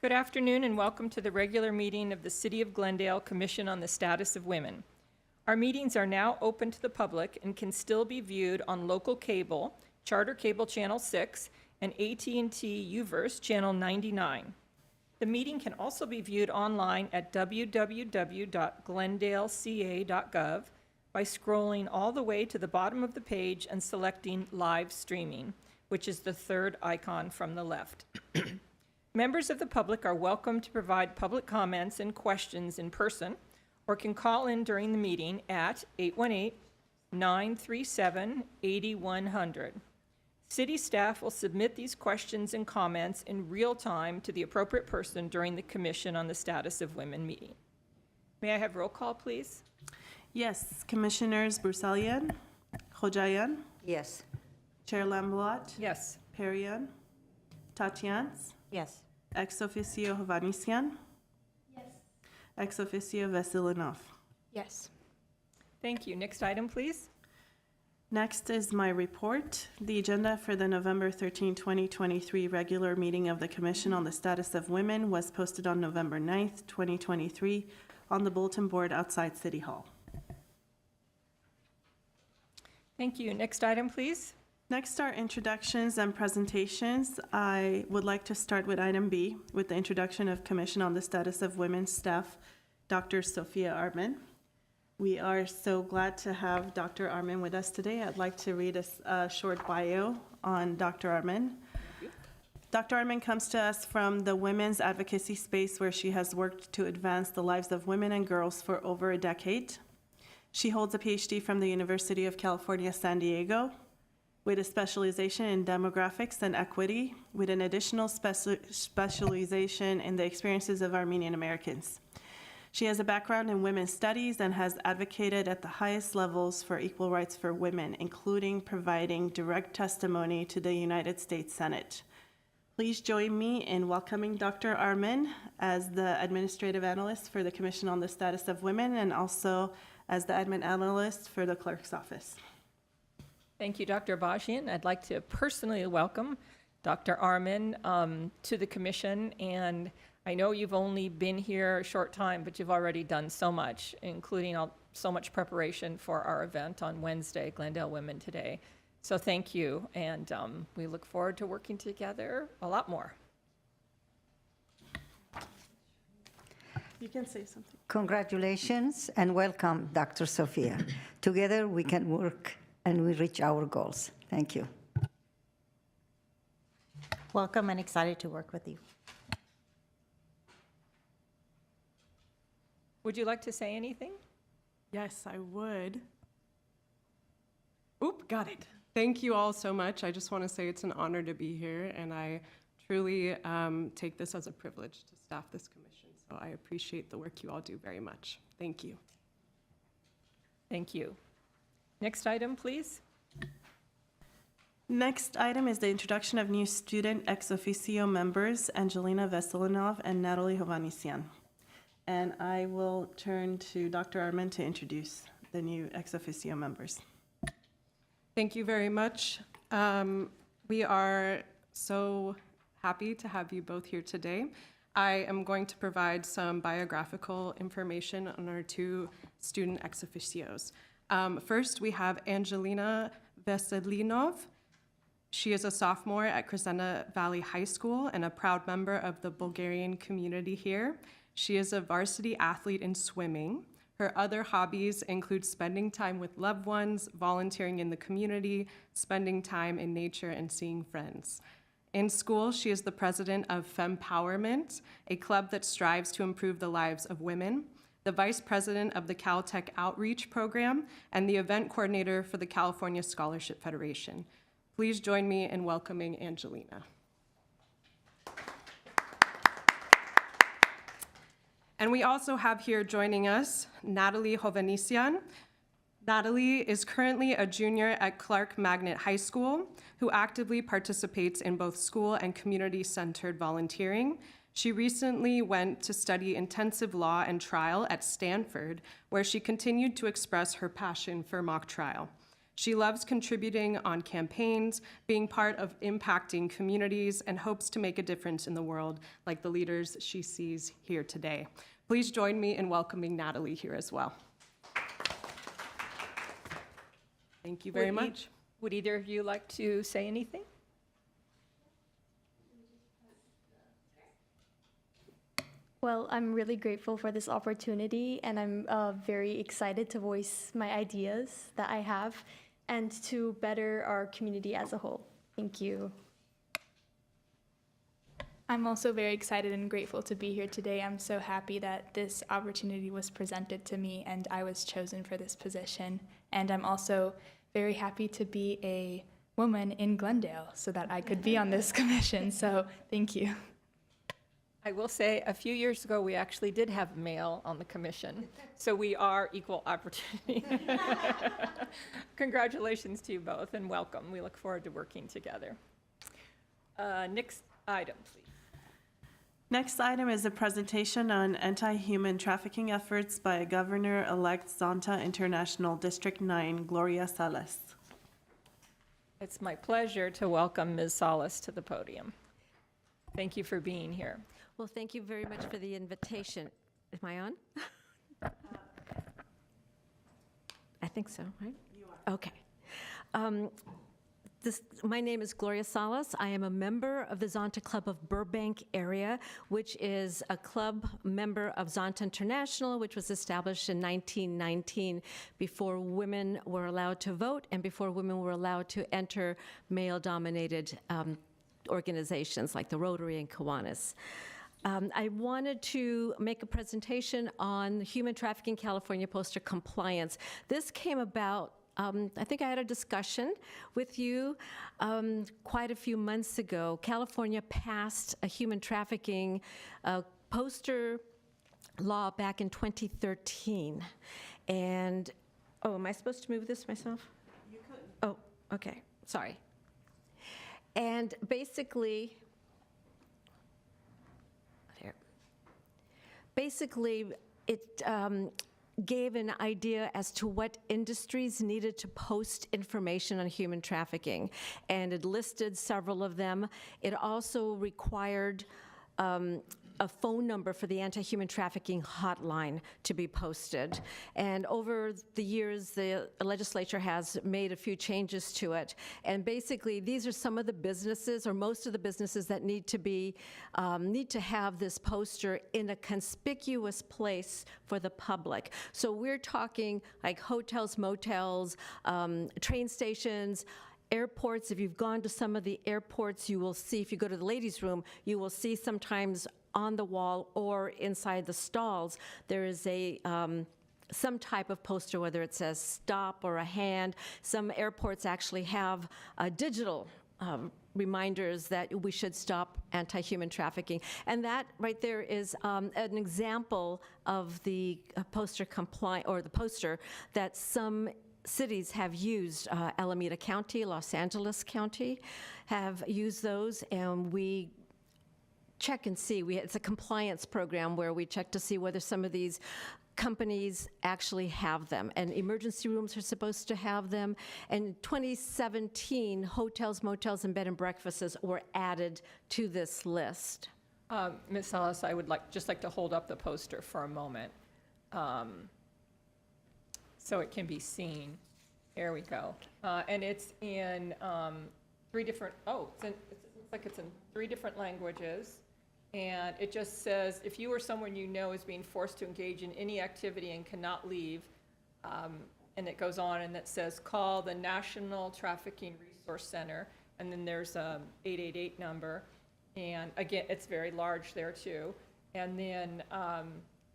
Good afternoon and welcome to the regular meeting of the City of Glendale Commission on the Status of Women. Our meetings are now open to the public and can still be viewed on local cable, Charter Cable Channel 6, and AT&T UVerse Channel 99. The meeting can also be viewed online at www.glendaleca.gov by scrolling all the way to the bottom of the page and selecting Live Streaming, which is the third icon from the left. Members of the public are welcome to provide public comments and questions in person or can call in during the meeting at 818-937-8100. City staff will submit these questions and comments in real time to the appropriate person during the Commission on the Status of Women meeting. May I have roll call, please? Yes, Commissioners Broussalian, Khojayan, Yes. Chair Lambolat, Yes. Perian, Tatians, Yes. ex officio Hovhannisyan, Yes. ex officio Veselinov. Yes. Thank you. Next item, please. Next is my report. The agenda for the November 13, 2023 regular meeting of the Commission on the Status of Women was posted on November 9th, 2023 on the bulletin board outside City Hall. Thank you. Next item, please. Next are introductions and presentations. I would like to start with item B, with the introduction of Commission on the Status of Women staff, Dr. Sophia Arman. We are so glad to have Dr. Arman with us today. I'd like to read a short bio on Dr. Arman. Dr. Arman comes to us from the women's advocacy space where she has worked to advance the lives of women and girls for over a decade. She holds a PhD from the University of California, San Diego, with a specialization in demographics and equity, with an additional specialization in the experiences of Armenian Americans. She has a background in women's studies and has advocated at the highest levels for equal rights for women, including providing direct testimony to the United States Senate. Please join me in welcoming Dr. Arman as the Administrative Analyst for the Commission on the Status of Women and also as the Admin Analyst for the Clerk's Office. Thank you, Dr. Bajian. I'd like to personally welcome Dr. Arman to the Commission, and I know you've only been here a short time, but you've already done so much, including so much preparation for our event on Wednesday, Glendale Women Today. So thank you, and we look forward to working together a lot more. You can say something. Congratulations and welcome, Dr. Sophia. Together we can work and we reach our goals. Thank you. Welcome and excited to work with you. Would you like to say anything? Yes, I would. Oop, got it. Thank you all so much. I just want to say it's an honor to be here, and I truly take this as a privilege to staff this commission. So I appreciate the work you all do very much. Thank you. Thank you. Next item, please. Next item is the introduction of new student ex officio members, Angelina Veselinov and Natalie Hovhannisyan. And I will turn to Dr. Arman to introduce the new ex officio members. Thank you very much. We are so happy to have you both here today. I am going to provide some biographical information on our two student ex officios. First, we have Angelina Veselinov. She is a sophomore at Crescenta Valley High School and a proud member of the Bulgarian community here. She is a varsity athlete in swimming. Her other hobbies include spending time with loved ones, volunteering in the community, spending time in nature, and seeing friends. In school, she is the president of Fempowerment, a club that strives to improve the lives of women, the vice president of the Caltech Outreach Program, and the event coordinator for the California Scholarship Federation. Please join me in welcoming Angelina. And we also have here joining us Natalie Hovhannisyan. Natalie is currently a junior at Clark Magnet High School, who actively participates in both school and community-centered volunteering. She recently went to study intensive law and trial at Stanford, where she continued to express her passion for mock trial. She loves contributing on campaigns, being part of impacting communities, and hopes to make a difference in the world like the leaders she sees here today. Please join me in welcoming Natalie here as well. Thank you very much. Would either of you like to say anything? Well, I'm really grateful for this opportunity, and I'm very excited to voice my ideas that I have and to better our community as a whole. Thank you. I'm also very excited and grateful to be here today. I'm so happy that this opportunity was presented to me and I was chosen for this position. And I'm also very happy to be a woman in Glendale so that I could be on this commission. So thank you. I will say, a few years ago, we actually did have a male on the commission, so we are equal opportunity. Congratulations to you both, and welcome. We look forward to working together. Next item, please. Next item is a presentation on anti-human trafficking efforts by Governor-elect Zonta International District 9, Gloria Salas. It's my pleasure to welcome Ms. Salas to the podium. Thank you for being here. Well, thank you very much for the invitation. Am I on? I think so, right? You are. Okay. My name is Gloria Salas. I am a member of the Zonta Club of Burbank area, which is a club member of Zonta International, which was established in 1919 before women were allowed to vote and before women were allowed to enter male-dominated organizations like the Rotary and Kiwanis. I wanted to make a presentation on Human Trafficking California poster compliance. This came about, I think I had a discussion with you quite a few months ago. California passed a human trafficking poster law back in 2013. And, oh, am I supposed to move this myself? You could. Oh, okay, sorry. And basically, it gave an idea as to what industries needed to post information on human trafficking, and it listed several of them. It also required a phone number for the anti-human trafficking hotline to be posted. And over the years, the legislature has made a few changes to it. And basically, these are some of the businesses, or most of the businesses, that need to have this poster in a conspicuous place for the public. So we're talking like hotels, motels, train stations, airports. If you've gone to some of the airports, you will see, if you go to the ladies' room, you will see sometimes on the wall or inside the stalls, there is some type of poster, whether it says stop or a hand. Some airports actually have digital reminders that we should stop anti-human trafficking. And that right there is an example of the poster that some cities have used. Alameda County, Los Angeles County have used those, and we check and see. It's a compliance program where we check to see whether some of these companies actually have them. And emergency rooms are supposed to have them. And in 2017, hotels, motels, and bed and breakfasts were added to this list. Ms. Salas, I would just like to hold up the poster for a moment so it can be seen. There we go. And it's in three different, it looks like it's in 3 different languages. And it just says, if you or someone you know is being forced to engage in any activity and cannot leave, and it goes on and it says, call the National Trafficking Resource Center, and then there's a 888 number. And again, it's very large there too. And then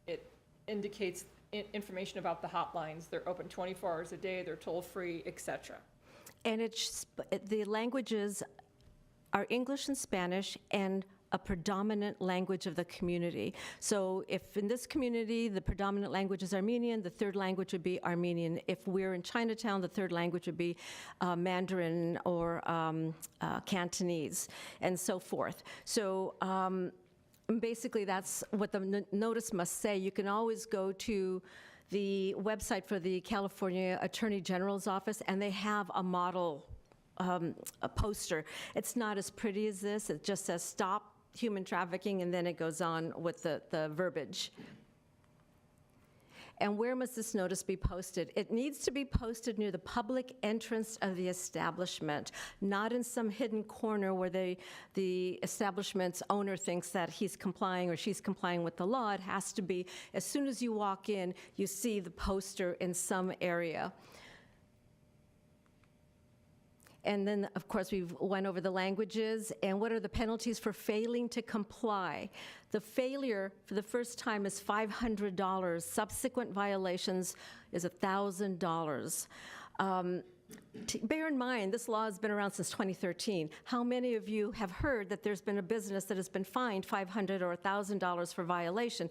it indicates information about the hotlines. They're open 24 hours a day, they're toll-free, etc. And the languages are English and Spanish, and a predominant language of the community. So if in this community the predominant language is Armenian, the third language would be Armenian. If we're in Chinatown, the third language would be Mandarin or Cantonese, and so forth. So basically that's what the notice must say. You can always go to the website for the California Attorney General's office, and they have a model a poster. It's not as pretty as this. It just says "Stop Human Trafficking," and then it goes on with the verbiage. And where must this notice be posted? It needs to be posted near the public entrance of the establishment, not in some hidden corner where the establishment's owner thinks that he's complying or she's complying with the law. It has to be, as soon as you walk in, you see the poster in some area. And then, of course, we've went over the languages and what are the penalties for failing to comply. The failure for the first time is $500. Subsequent violations is $1,000. Bear in mind, this law has been around since 2013. How many of you have heard that there's been a business that has been fined $500 or $1,000 for violation?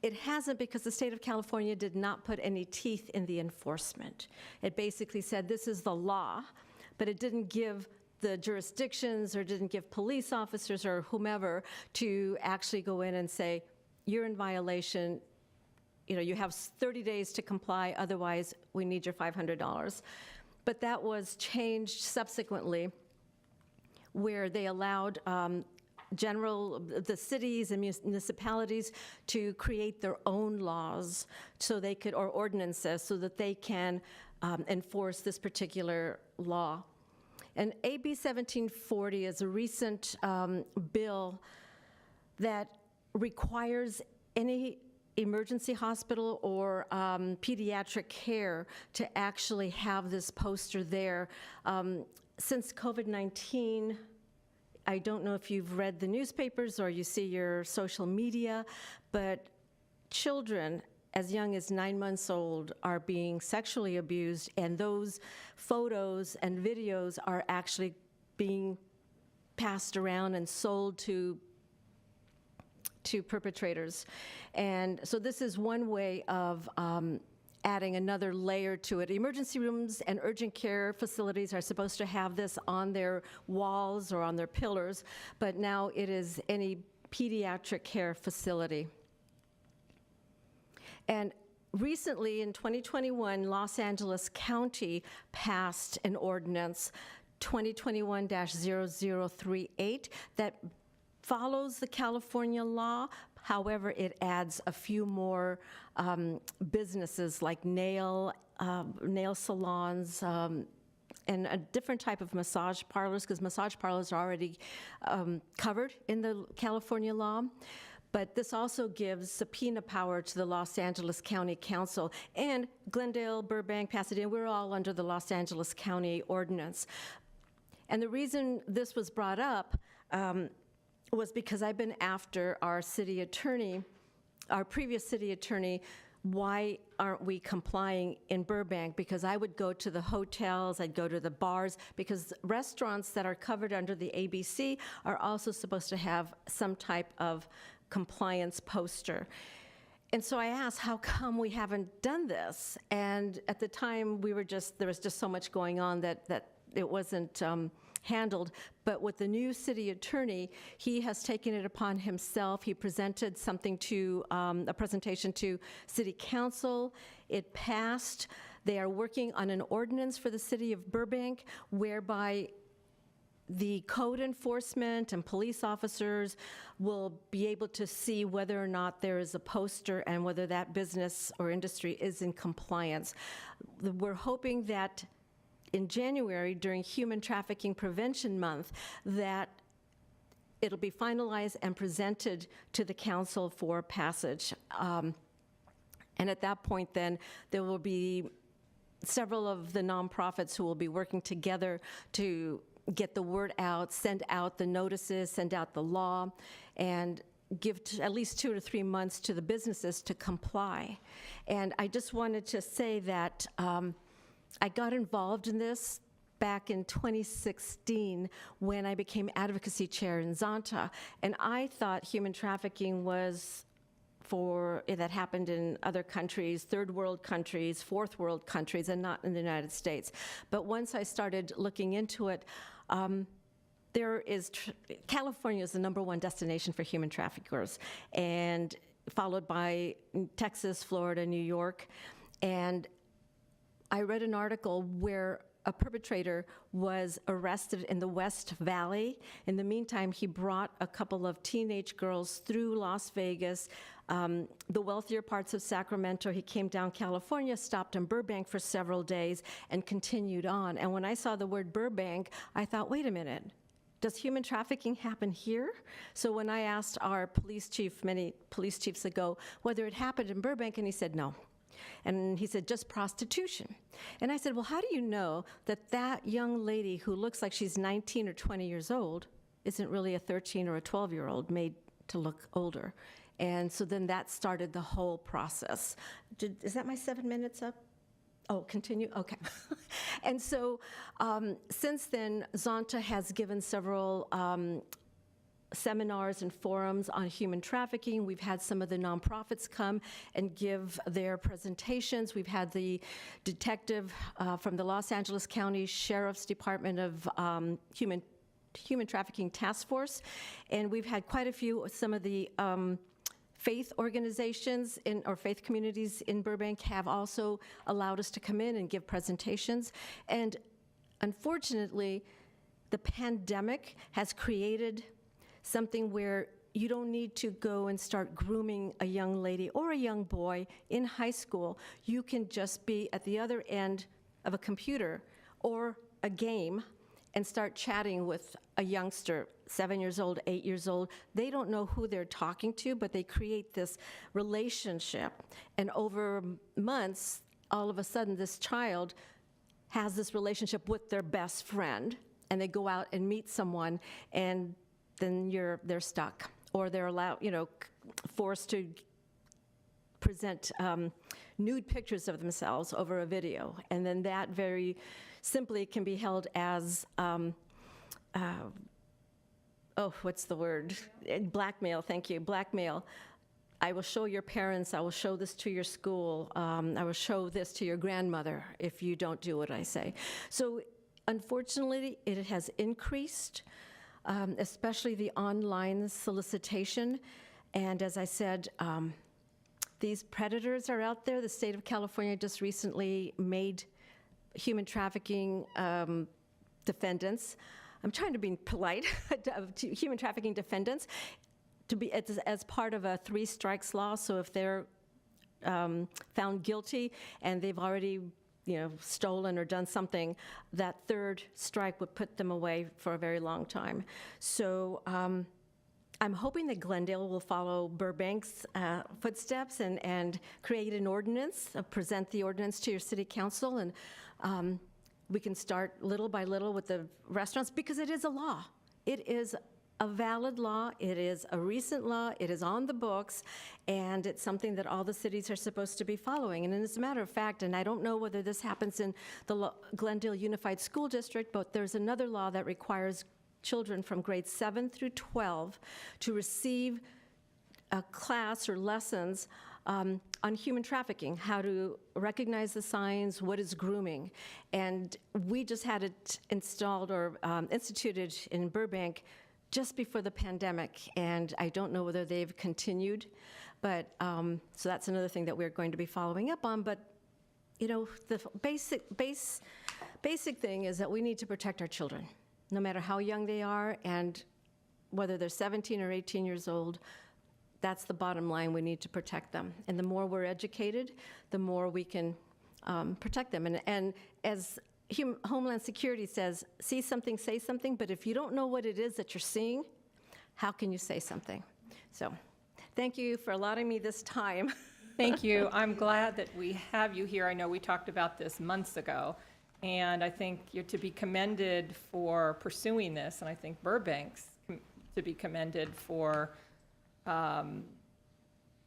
It hasn't, because the state of California did not put any teeth in the enforcement. It basically said, this is the law, but it didn't give the jurisdictions or didn't give police officers or whomever to actually go in and say, you're in violation, you have 30 days to comply, otherwise we need your $500. But that was changed subsequently, where they allowed the cities and municipalities to create their own laws so they could, or ordinances, so that they can enforce this particular law. And AB 1740 is a recent bill that requires any emergency hospital or pediatric care to actually have this poster there. Since COVID-19, I don't know if you've read the newspapers or you see your social media, but children as young as 9 months old are being sexually abused, and those photos and videos are actually being passed around and sold to perpetrators. And so this is one way of adding another layer to it. Emergency rooms and urgent care facilities are supposed to have this on their walls or on their pillars, but now it is any pediatric care facility. And recently, in 2021, Los Angeles County passed an ordinance, 2021-0038, that follows the California law. However, it adds a few more businesses like nail salons, and a different type of massage parlors, because massage parlors are already covered in the California law. But this also gives subpoena power to the Los Angeles County Council. And Glendale, Burbank, Pasadena, we're all under the Los Angeles County ordinance. And the reason this was brought up was because I've been after our city attorney, our previous city attorney, why aren't we complying in Burbank? Because I would go to the hotels, I'd go to the bars, because restaurants that are covered under the ABC are also supposed to have some type of compliance poster. And so I asked, how come we haven't done this? And at the time, there was just so much going on that it wasn't handled. But with the new city attorney, he has taken it upon himself. He presented something to, a presentation to city council. It passed. They are working on an ordinance for the city of Burbank, whereby the code enforcement and police officers will be able to see whether or not there is a poster and whether that business or industry is in compliance. We're hoping that in January, during Human Trafficking Prevention Month, that it'll be finalized and presented to the council for passage. And at that point, then, there will be several of the nonprofits who will be working together to get the word out, send out the notices, send out the law, and give at least 2 to 3 months to the businesses to comply. And I just wanted to say that I got involved in this back in 2016 when I became advocacy chair in Zonta, and I thought human trafficking was that happened in other countries, third world countries, fourth world countries, and not in the United States. But once I started looking into it, California is the #1 destination for human traffickers, and followed by Texas, Florida, New York. And I read an article where a perpetrator was arrested in the West Valley. In the meantime, he brought a couple of teenage girls through Las Vegas, the wealthier parts of Sacramento. He came down California, stopped in Burbank for several days, and continued on. And when I saw the word Burbank, I thought, wait a minute. Does human trafficking happen here? So when I asked our police chief, many police chiefs ago, whether it happened in Burbank, and he said no. And he said, just prostitution. And I said, well, how do you know that that young lady who looks like she's 19 or 20 years old isn't really a 13 or a 12-year-old made to look older? And so then that started the whole process. Is that my 7 minutes up? Oh, continue? Okay. And so since then, Zonta has given several seminars and forums on human trafficking. We've had some of the nonprofits come and give their presentations. We've had the detective from the Los Angeles County Sheriff's Department of Human Trafficking Task Force, and we've had quite a few, some of the faith organizations or faith communities in Burbank have also allowed us to come in and give presentations. And unfortunately, the pandemic has created something where you don't need to go and start grooming a young lady or a young boy in high school. You can just be at the other end of a computer or a game and start chatting with a youngster, 7 years old, 8 years old. They don't know who they're talking to, but they create this relationship. And over months, all of a sudden, this child has this relationship with their best friend, and they go out and meet someone, and then they're stuck, or they're forced to present nude pictures of themselves over a video. And then that very simply can be held as, what's the word? Blackmail, thank you, blackmail. I will show your parents, I will show this to your school, I will show this to your grandmother if you don't do what I say. So unfortunately, it has increased, especially the online solicitation. And as I said, these predators are out there. The state of California just recently made human trafficking defendants, I'm trying to be polite, to human trafficking defendants, to be as part of a 3 strikes law. So if they're found guilty and they've already stolen or done something, that 3rd strike would put them away for a very long time. So I'm hoping that Glendale will follow Burbank's footsteps and create an ordinance, present the ordinance to your city council, and we can start little by little with the restaurants, because it is a law. It is a valid law. It is a recent law. It is on the books, and it's something that all the cities are supposed to be following. And as a matter of fact, and I don't know whether this happens in the Glendale Unified School District, but there's another law that requires children from grades 7 through 12 to receive a class or lessons on human trafficking, how to recognize the signs, what is grooming. And we just had it installed or instituted in Burbank just before the pandemic, and I don't know whether they've continued, but so that's another thing that we're going to be following up on. But the basic thing is that we need to protect our children, no matter how young they are, and whether they're 17 or 18 years old. That's the bottom line. We need to protect them. And the more we're educated, the more we can protect them. And as Homeland Security says, see something, say something, but if you don't know what it is that you're seeing, how can you say something? So thank you for allowing me this time. Thank you. I'm glad that we have you here. I know we talked about this months ago, and I think you're to be commended for pursuing this, and I think Burbank's to be commended for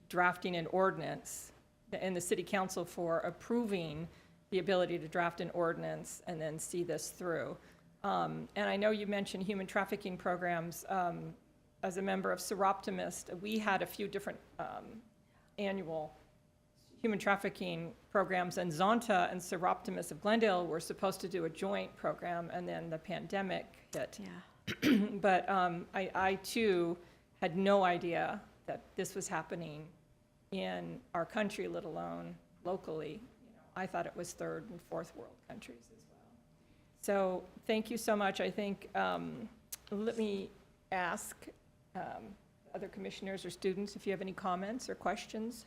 drafting an ordinance, and the city council for approving the ability to draft an ordinance and then see this through. And I know you mentioned human trafficking programs. As a member of Seroptimist, we had a few different annual human trafficking programs, and Zonta and Seroptimist of Glendale were supposed to do a joint program, and then the pandemic hit. Yeah. But I too had no idea that this was happening in our country, let alone locally. I thought it was third and fourth world countries as well. So thank you so much. I think, let me ask other commissioners or students if you have any comments or questions.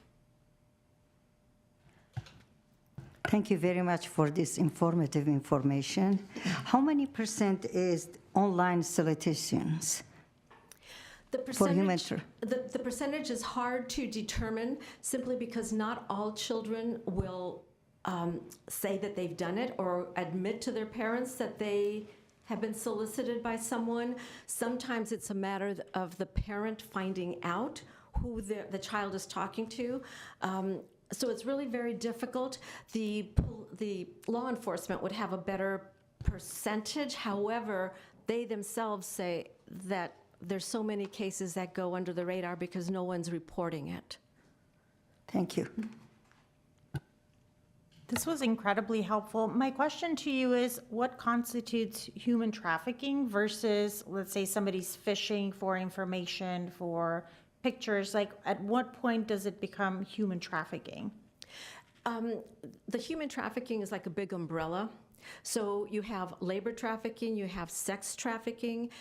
Thank you very much for this informative information. How many % is online solicitations? The For human percentage, the percentage is hard to determine simply because not all children will say that they've done it or admit to their parents that they have been solicited by someone. Sometimes it's a matter of the parent finding out who the child is talking to. So it's really very difficult. The law enforcement would have a better percentage. However, they themselves say that there's so many cases that go under the radar because no one's reporting it. Thank you. This was incredibly helpful. My question to you is, what constitutes human trafficking versus, let's say, somebody's fishing for information, for pictures? Like, at what point does it become human trafficking? The human trafficking is like a big umbrella. So you have labor trafficking, you have sex trafficking.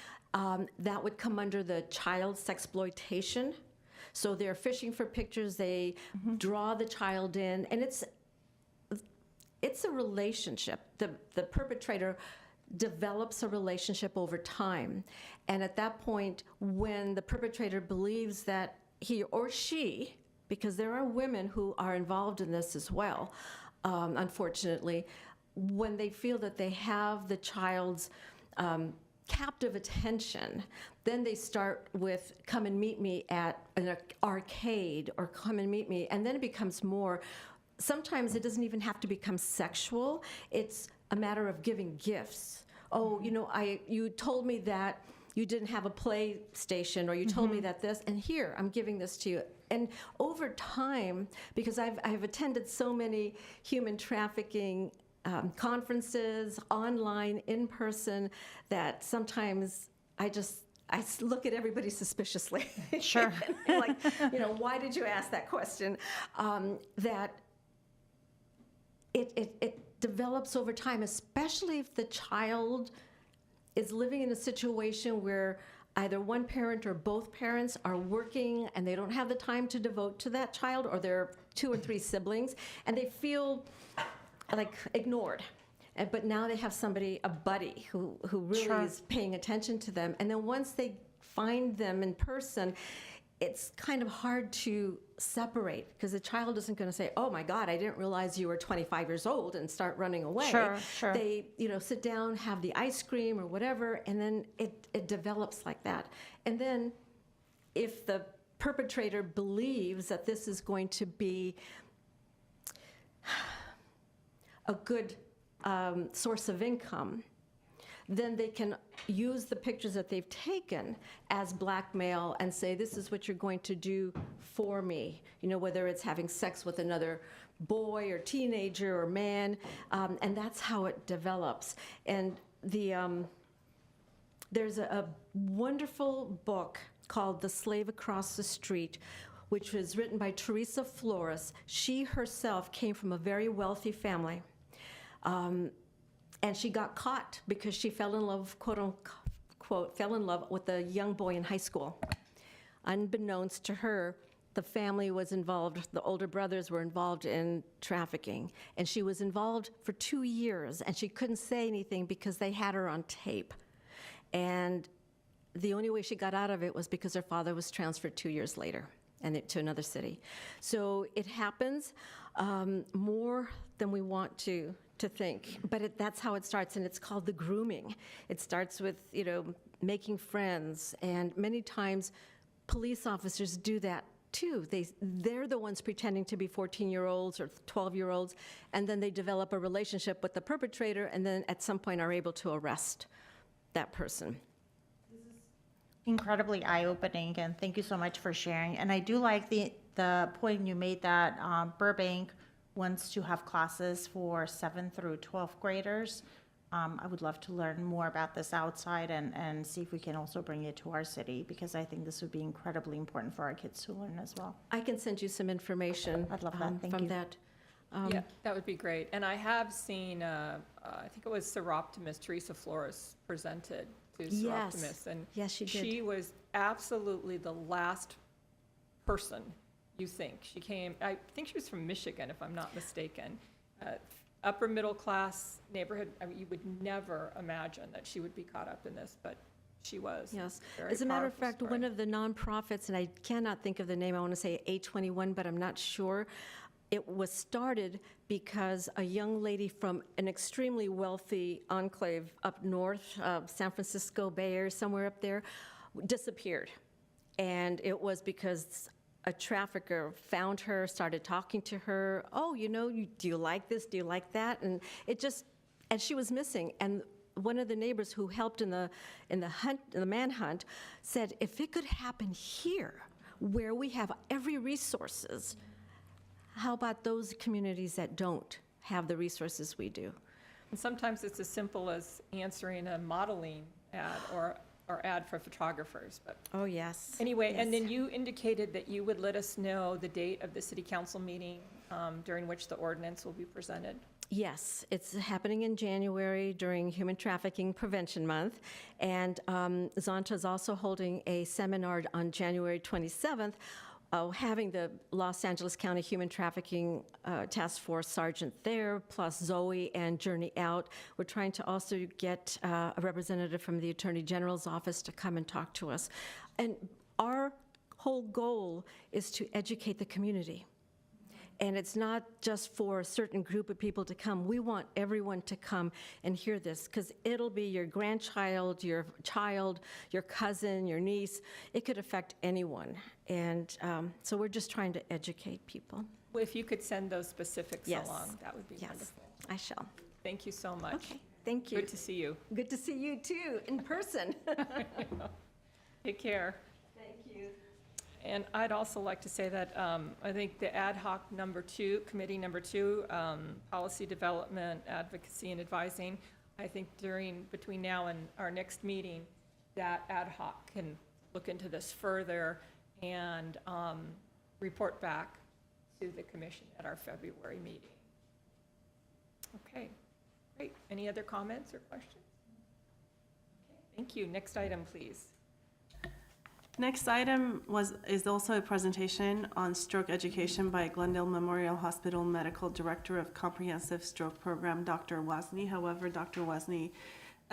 That would come under the child sexploitation. So they're fishing for pictures, they draw the child in, and it's a relationship. The perpetrator develops a relationship over time. And at that point, when the perpetrator believes that he or she, because there are women who are involved in this as well, unfortunately, when they feel that they have the child's captive attention, then they start with come and meet me at an arcade or come and meet me, and then it becomes more. Sometimes it doesn't even have to become sexual. It's a matter of giving gifts. Oh, you told me that you didn't have a PlayStation, or you told me that this, and here, I'm giving this to you. And over time, because I've attended so many human trafficking conferences, online, in person, that sometimes I look at everybody suspiciously. Sure. Like, why did you ask that question? That it develops over time, especially if the child is living in a situation where either one parent or both parents are working and they don't have the time to devote to that child, or there are 2 or 3 siblings, and they feel like ignored. But now they have somebody, a buddy, who really Sure. is paying attention to them. And then once they find them in person, it's kind of hard to separate, because the child isn't going to say, oh my God, I didn't realize you were 25 years old, and start running away. Sure, sure. They, sit down, have the ice cream or whatever, and then it develops like that. And then if the perpetrator believes that this is going to be a good source of income, then they can use the pictures that they've taken as blackmail and say, this is what you're going to do for me, whether it's having sex with another boy or teenager or man, and that's how it develops. And there's a wonderful book called The Slave Across the Street, which was written by Teresa Flores. She herself came from a very wealthy family. And she got caught because she fell in love, quote unquote, fell in love with a young boy in high school. Unbeknownst to her, the family was involved, the older brothers were involved in trafficking. And she was involved for 2 years, and she couldn't say anything because they had her on tape. And the only way she got out of it was because her father was transferred 2 years later to another city. So it happens more than we want to think, but that's how it starts, and it's called the grooming. It starts with, making friends, and many times police officers do that too. They're the ones pretending to be 14-year-olds or 12-year-olds, and then they develop a relationship with the perpetrator, and then at some point are able to arrest that person. Incredibly eye-opening, and thank you so much for sharing. And I do like the point you made that Burbank wants to have classes for 7th through 12th graders. I would love to learn more about this outside and see if we can also bring it to our city, because I think this would be incredibly important for our kids to learn as well. I can send you some information I'd love that. Thank from you. that Yeah, that would be great. And I have seen, I think it was Seroptimus, Teresa Flores presented to Yes. Seroptimus. And Yes, she did. she was absolutely the last person you think. She came, I think she was from Michigan, if I'm not mistaken. Upper middle class neighborhood. I mean, you would never imagine that she would be caught up in this, but she was. Yes. Very As a matter of powerful fact, story. one of the nonprofits, and I cannot think of the name, I want to say A21, but I'm not sure. It was started because a young lady from an extremely wealthy enclave up north, San Francisco Bay Area, somewhere up there, disappeared. And it was because a trafficker found her, started talking to her. Oh, do you like this? Do you like that? And and she was missing. And one of the neighbors who helped in the manhunt said, if it could happen here, where we have every resources, how about those communities that don't have the resources we do? And sometimes it's as simple as answering a modeling ad or ad for photographers, but Oh, yes. anyway, and Yes. then you indicated that you would let us know the date of the city council meeting during which the ordinance will be presented. Yes, it's happening in January during Human Trafficking Prevention Month. And Zonta is also holding a seminar on January 27th, having the Los Angeles County Human Trafficking Task Force Sergeant there, plus Zoe and Journey Out. We're trying to also get a representative from the Attorney General's office to come and talk to us. And our whole goal is to educate the community. And it's not just for a certain group of people to come. We want everyone to come and hear this, because it'll be your grandchild, your child, your cousin, your niece. It could affect anyone. And so we're just trying to educate people. Well, if you could send those specifics Yes. along, that would be Yes, wonderful. I shall. Thank you so much. Okay, thank you. Good to see you. Good to see you too, in person. Take care. Thank you. And I'd also like to say that I think the ad hoc committee number two, policy development, advocacy, and advising, I think between now and our next meeting, that ad hoc can look into this further and report back to the commission at our February meeting. Okay, great. Any other comments or questions? Okay, thank you. Next item, please. Next item is also a presentation on stroke education by Glendale Memorial Hospital Medical Director of Comprehensive Stroke Program, Dr. Wasney. However, Dr. Wasney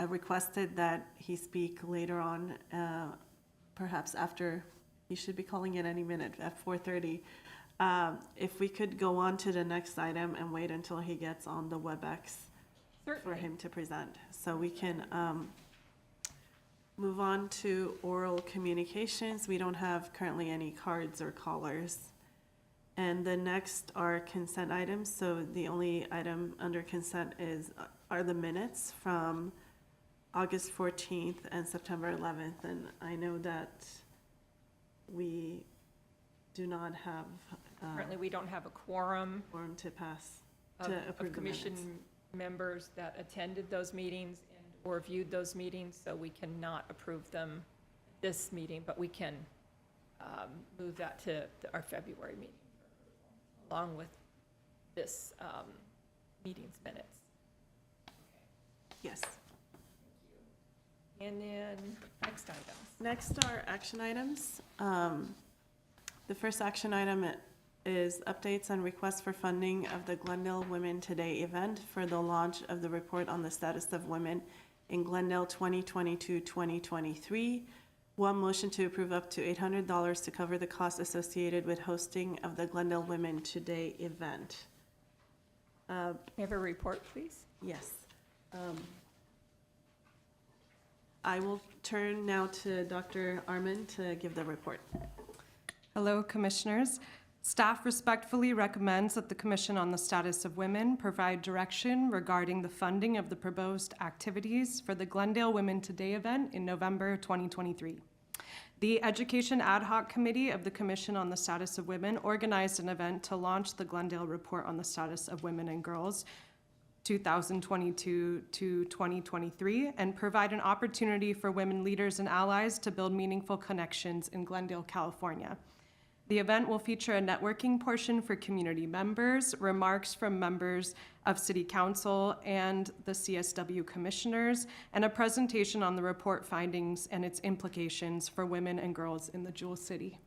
requested that he speak later on, perhaps after, he should be calling in any minute at 4:30. If we could go on to the next item and wait until he gets on the WebEx for Certainly. him to present, so we can move on to oral communications. We don't have currently any cards or callers. And the next are consent items. So the only item under consent are the minutes from August 14th and September 11th. And I know that we do not have Currently, we don't have a quorum quorum to pass, of to approve the commission minutes. members that attended those meetings or viewed those meetings, so we cannot approve them this meeting, but we can move that to our February meeting, along with this meeting's minutes. Yes. And then, next items. Next are action items. The first action item is updates and requests for funding of the Glendale Women Today event for the launch of the report on the status of women in Glendale 2022-2023. One motion to approve up to $800 to cover the costs associated with hosting of the Glendale Women Today event. May I have a report, please? Yes. I will turn now to Dr. Arman to give the report. Hello, Commissioners. Staff respectfully recommends that the Commission on the Status of Women provide direction regarding the funding of the proposed activities for the Glendale Women Today event in November 2023. The Education Ad Hoc Committee of the Commission on the Status of Women organized an event to launch the Glendale Report on the Status of Women and Girls 2022 to 2023 and provide an opportunity for women leaders and allies to build meaningful connections in Glendale, California. The event will feature a networking portion for community members, remarks from members of City Council and the CSW commissioners, and a presentation on the report findings and its implications for women and girls in the Jewel City.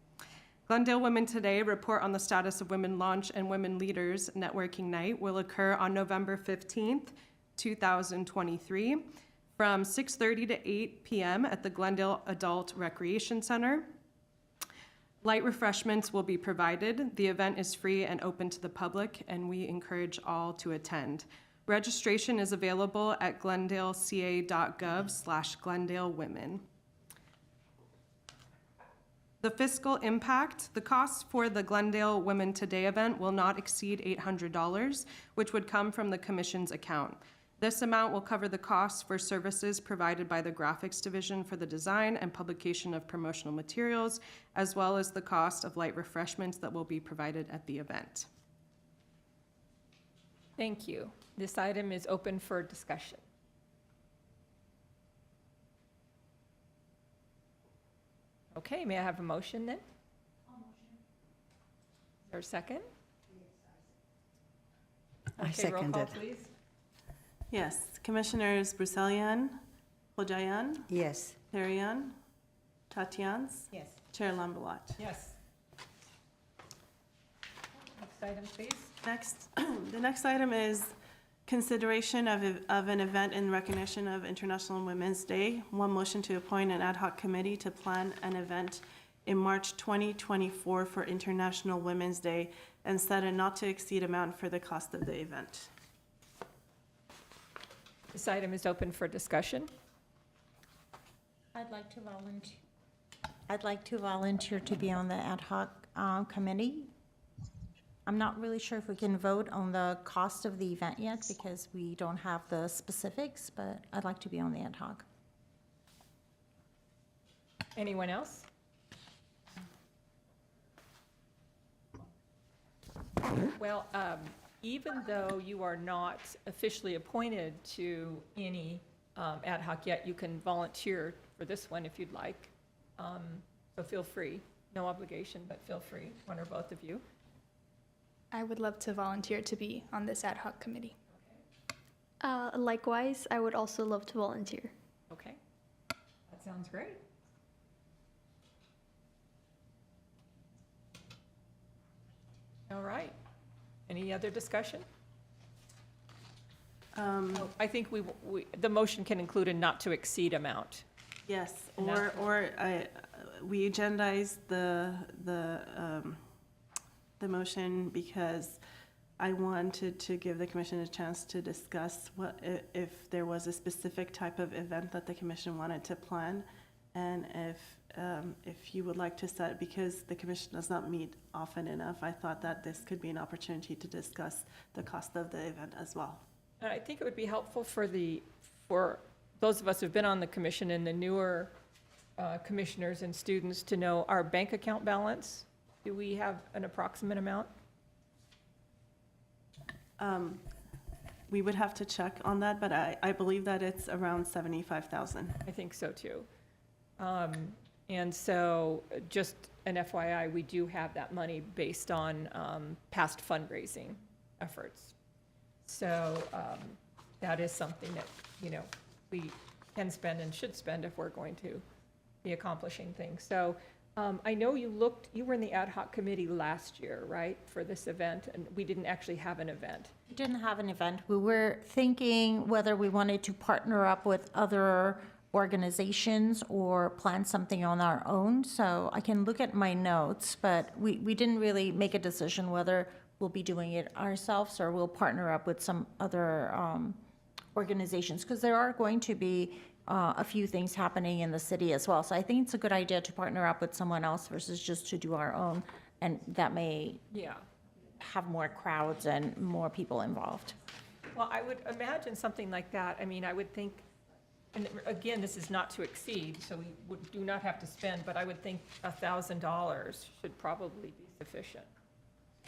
Glendale Women Today report on the status of women launch and women leaders networking night will occur on November 15th, 2023 from 6:30 to 8 p.m. at the Glendale Adult Recreation Center. Light refreshments will be provided. The event is free and open to the public, and we encourage all to attend. Registration is available at glendaleca.gov/GlendaleWomen. The fiscal impact, the cost for the Glendale Women Today event will not exceed $800, which would come from the commission's account. This amount will cover the costs for services provided by the graphics division for the design and publication of promotional materials, as well as the cost of light refreshments that will be provided at the event. Thank you. This item is open for discussion. Okay, may I have a motion then? Is there a second? I Okay, roll call, seconded. please. Yes, Commissioners Bruselian, Hojayan, Yes. Tarian, Tatians, Yes. Chair Lambelat. Yes. Next item, please. Next, the next item is consideration of an event in recognition of International Women's Day. One motion to appoint an ad hoc committee to plan an event in March 2024 for International Women's Day and set a not-to-exceed amount for the cost of the event. This item is open for discussion. I'd like to volunteer to be on the ad hoc committee. I'm not really sure if we can vote on the cost of the event yet because we don't have the specifics, but I'd like to be on the ad hoc. Anyone else? Well, even though you are not officially appointed to any ad hoc yet, you can volunteer for this one if you'd like. So feel free. No obligation, but feel free, one or both of you. I would love to volunteer to be on this ad hoc committee. Likewise, I would also love to volunteer. Okay, that sounds great. All right. Any other discussion? Oh, I think the motion can include a not-to-exceed amount. Yes, And that- we agendized the motion because I wanted to give the commission a chance to discuss if there was a specific type of event that the commission wanted to plan, and if you would like to set, because the commission does not meet often enough, I thought that this could be an opportunity to discuss the cost of the event as well. And I think it would be helpful for those of us who've been on the commission and the newer commissioners and students to know our bank account balance. Do we have an approximate amount? We would have to check on that, but I believe that it's around 75,000. I think so too. And so just an FYI, we do have that money based on past fundraising efforts. So that is something that, we can spend and should spend if we're going to be accomplishing things. So I know you were in the ad hoc committee last year, right, for this event, and we didn't actually have an event. We didn't have an event. We were thinking whether we wanted to partner up with other organizations or plan something on our own. So I can look at my notes, but we didn't really make a decision whether we'll be doing it ourselves or we'll partner up with some other organizations, because there are going to be a few things happening in the city as well. So I think it's a good idea to partner up with someone else versus just to do our own, and that may Yeah. have more crowds and more people involved. Well, I would imagine something like that. I mean, I would think, and again, this is not to exceed, so we do not have to spend, but I would think $1,000 should probably be sufficient.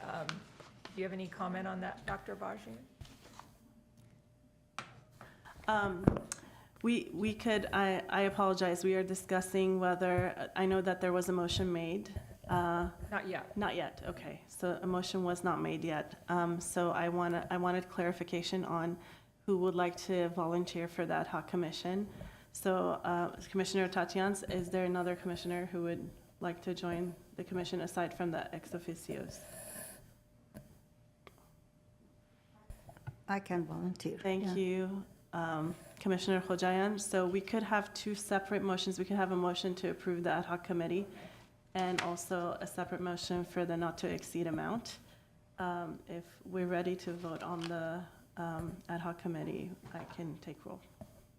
Do you have any comment on that, Dr. Bajian? We could, I apologize, we are discussing whether, I know that there was a motion made, Not yet. Not yet, okay. So a motion was not made yet. So I wanted clarification on who would like to volunteer for the ad hoc commission. So Commissioner Tatians, is there another commissioner who would like to join the commission aside from the ex officios? I can volunteer. Yeah. Thank you, Commissioner Hojayan. So we could have two separate motions. We could have a motion to approve the ad hoc committee and also a separate motion for the not to exceed amount. If we're ready to vote on the ad hoc committee, I can take roll.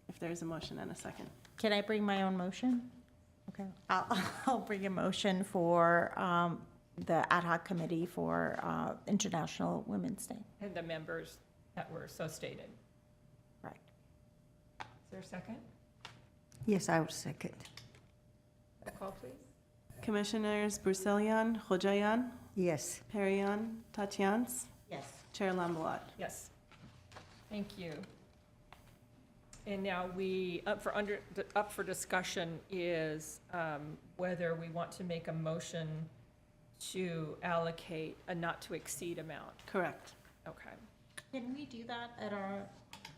If there's a motion and a second. Can I bring my own motion? Okay, I'll bring a motion for the ad hoc committee for International Women's Day. And the members that were so stated. Right. Is there a second? Yes, I will second. Roll call, please. Commissioners Bruselian, Hojayan, Yes. Perrion, Tatians, Yes. Chair Lambelat. Yes. Thank you. And now up for discussion is whether we want to make a motion to allocate a not to exceed amount. Correct. Okay. Can we do that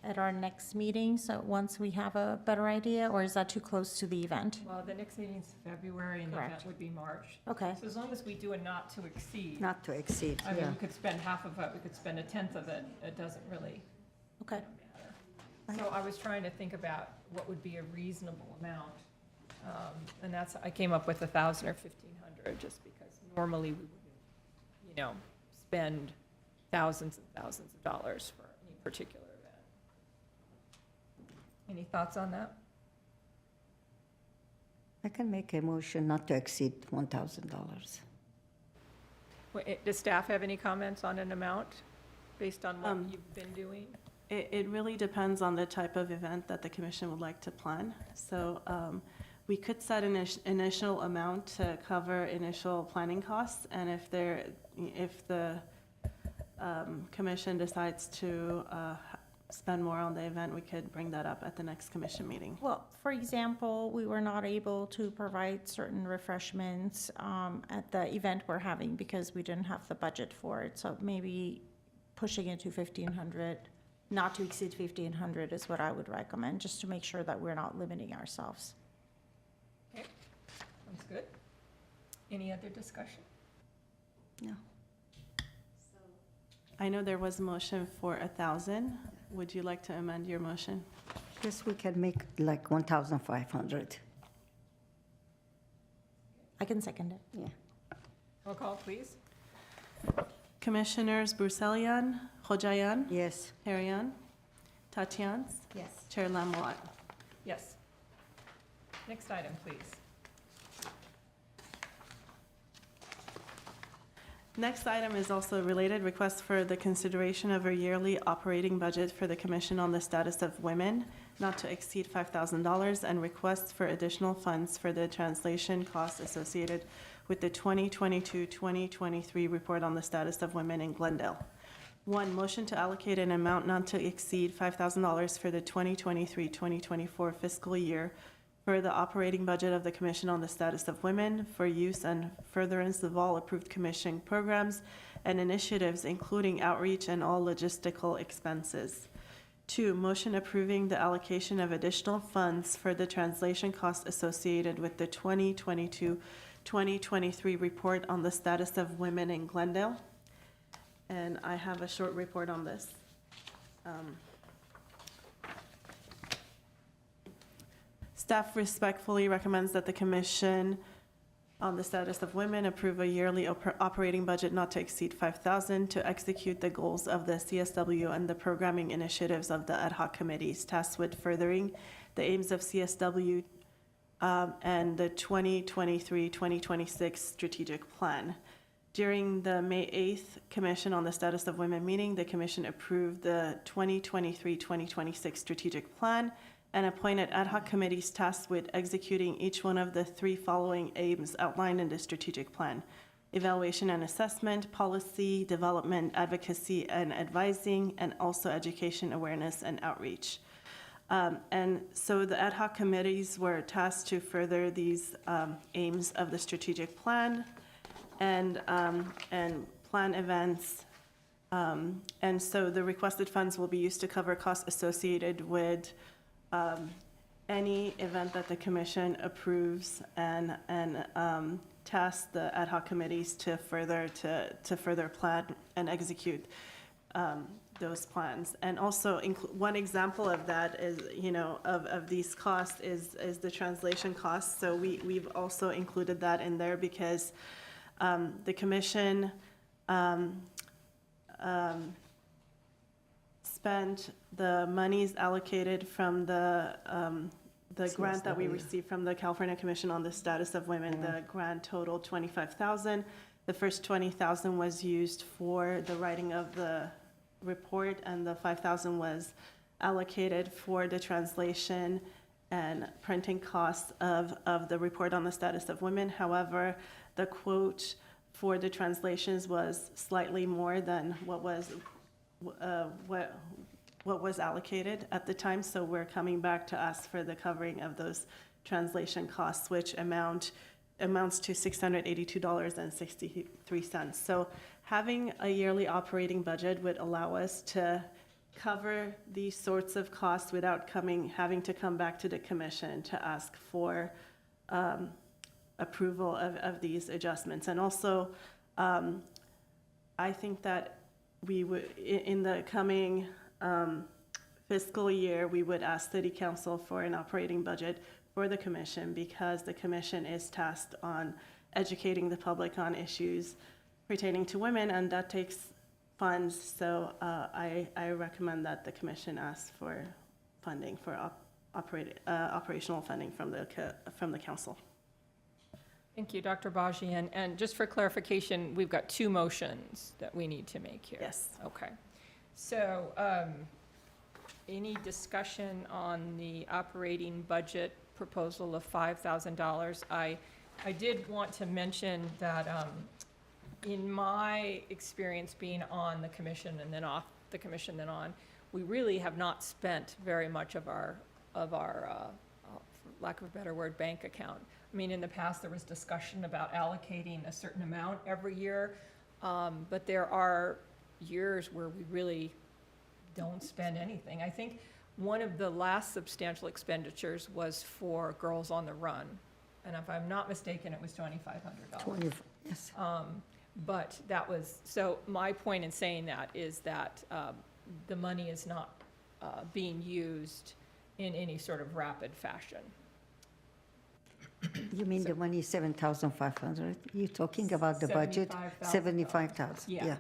at our next meeting, so once we have a better idea, or is that too close to the event? Well, the next meeting's February and the event Correct. would be March. Okay, So as long as we do a not to exceed, Not to exceed, I mean, yeah. we could spend half of it, we could spend a tenth of it, it doesn't really okay. matter. So I was trying to think about what would be a reasonable amount. And that's, I came up with 1,000 or 1,500, just because normally we wouldn't, spend thousands and thousands of dollars for any particular event. Any thoughts on that? I can make a motion not to exceed $1,000. Does staff have any comments on an amount based on what Um, you've been doing? It really depends on the type of event that the commission would like to plan. So we could set an initial amount to cover initial planning costs, and if the commission decides to spend more on the event, we could bring that up at the next commission meeting. Well, for example, we were not able to provide certain refreshments at the event we're having because we didn't have the budget for it. So maybe pushing it to 1,500, not to exceed 1,500 is what I would recommend, just to make sure that we're not limiting ourselves. Okay, sounds good. Any other discussion? No. I know there was a motion for 1,000. Would you like to amend your motion? Guess we can make like 1,500. I can second it. Yeah. Roll call, please. Commissioners Bruselian, Hojayan, Yes. Perrion, Tatians, Yes. Chair Lambelat. Yes. Next item, please. Next item is also related, request for the consideration of a yearly operating budget for the Commission on the Status of Women, not to exceed $5,000, and requests for additional funds for the translation costs associated with the 2022-2023 report on the status of women in Glendale. One, motion to allocate an amount not to exceed $5,000 for the 2023-2024 fiscal year for the operating budget of the Commission on the Status of Women for use and furtherance of all approved commission programs and initiatives, including outreach and all logistical expenses. Two, motion approving the allocation of additional funds for the translation costs associated with the 2022-2023 report on the status of women in Glendale. And I have a short report on this. Staff respectfully recommends that the Commission on the Status of Women approve a yearly operating budget not to exceed $5,000 to execute the goals of the CSW and the programming initiatives of the ad hoc committees tasked with furthering the aims of CSW and the 2023-2026 strategic plan. During the May 8th Commission on the Status of Women meeting, the Commission approved the 2023-2026 strategic plan and appointed ad hoc committees tasked with executing each one of the three following aims outlined in the strategic plan: evaluation and assessment, policy development, advocacy and advising, and also education, awareness, and outreach. And so the ad hoc committees were tasked to further these aims of the strategic plan. and plan events. And so the requested funds will be used to cover costs associated with any event that the commission approves and task the ad hoc committees to further plan and execute those plans. And also, one example of that is, of these costs is the translation costs. So we've also included that in there because the commission spent the monies allocated from the grant that we received from the California Commission on the Status of Women. The grant totaled $25,000. The first $20,000 was used for the writing of the report, and the $5,000 was allocated for the translation and printing costs of the report on the status of women. However, the quote for the translations was slightly more than what was allocated at the time, so we're coming back to ask for the covering of those translation costs, which amounts to $682.63. So having a yearly operating budget would allow us to cover these sorts of costs without having to come back to the commission to ask for approval of these adjustments. And also, I think that we would, in the coming fiscal year, we would ask City Council for an operating budget for the commission, because the commission is tasked on educating the public on issues pertaining to women, and that takes funds. So I recommend that the commission ask for funding for operational funding from the council. Thank you, Dr. Bajian. And just for clarification, we've got two motions that we need to make here. Yes. Okay. So any discussion on the operating budget proposal of $5,000? I did want to mention that in my experience being on the commission and then off the commission then on, we really have not spent very much of our for lack of a better word, bank account. I mean, in the past, there was discussion about allocating a certain amount every year, but there are years where we really don't spend anything. I think one of the last substantial expenditures was for Girls on the Run, and if I'm not mistaken, it was $2,500. Yes. But that was, so my point in saying that is that the money is not being used in any sort of rapid fashion. You mean the money is 7,500? You're talking about the budget? 75,000. Yeah.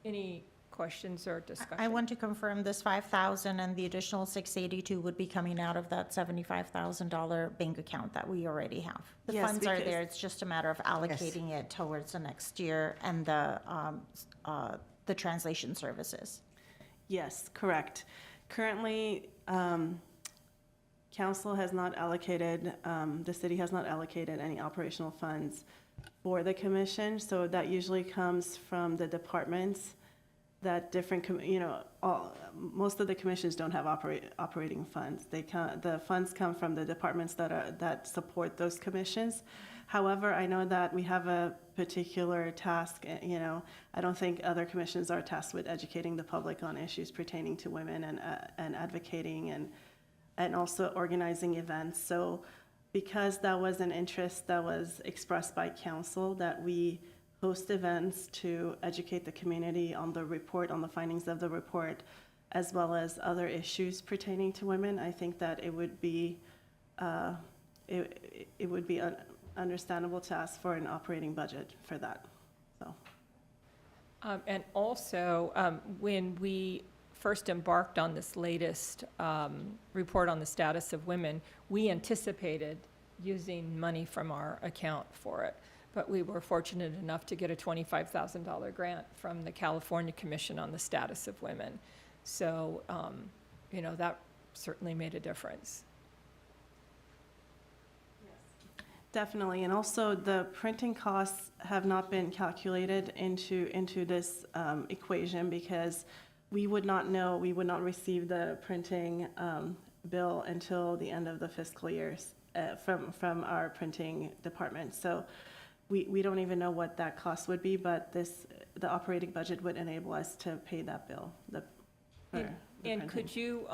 Any questions or discussion? I want to confirm this 5,000 and the additional 682 would be coming out of that $75,000 bank account that we already have. The Yes, funds are because- there, it's just a matter of allocating it towards the next year and the translation services. Yes, correct. Currently, council has not allocated, the city has not allocated any operational funds for the commission, so that usually comes from the departments that most of the commissions don't have operating funds. The funds come from the departments that support those commissions. However, I know that we have a particular task, I don't think other commissions are tasked with educating the public on issues pertaining to women and advocating and also organizing events. So because that was an interest that was expressed by council, that we host events to educate the community on the report, on the findings of the report, as well as other issues pertaining to women, I think that it would be understandable to ask for an operating budget for that. So. And also, when we first embarked on this latest report on the status of women, we anticipated using money from our account for it. But we were fortunate enough to get a $25,000 grant from the California Commission on the Status of Women. So, that certainly made a difference. Definitely, and also the printing costs have not been calculated into this equation, because we would not receive the printing bill until the end of the fiscal years. from our printing department. So we don't even know what that cost would be, but the operating budget would enable us to pay that bill. And could you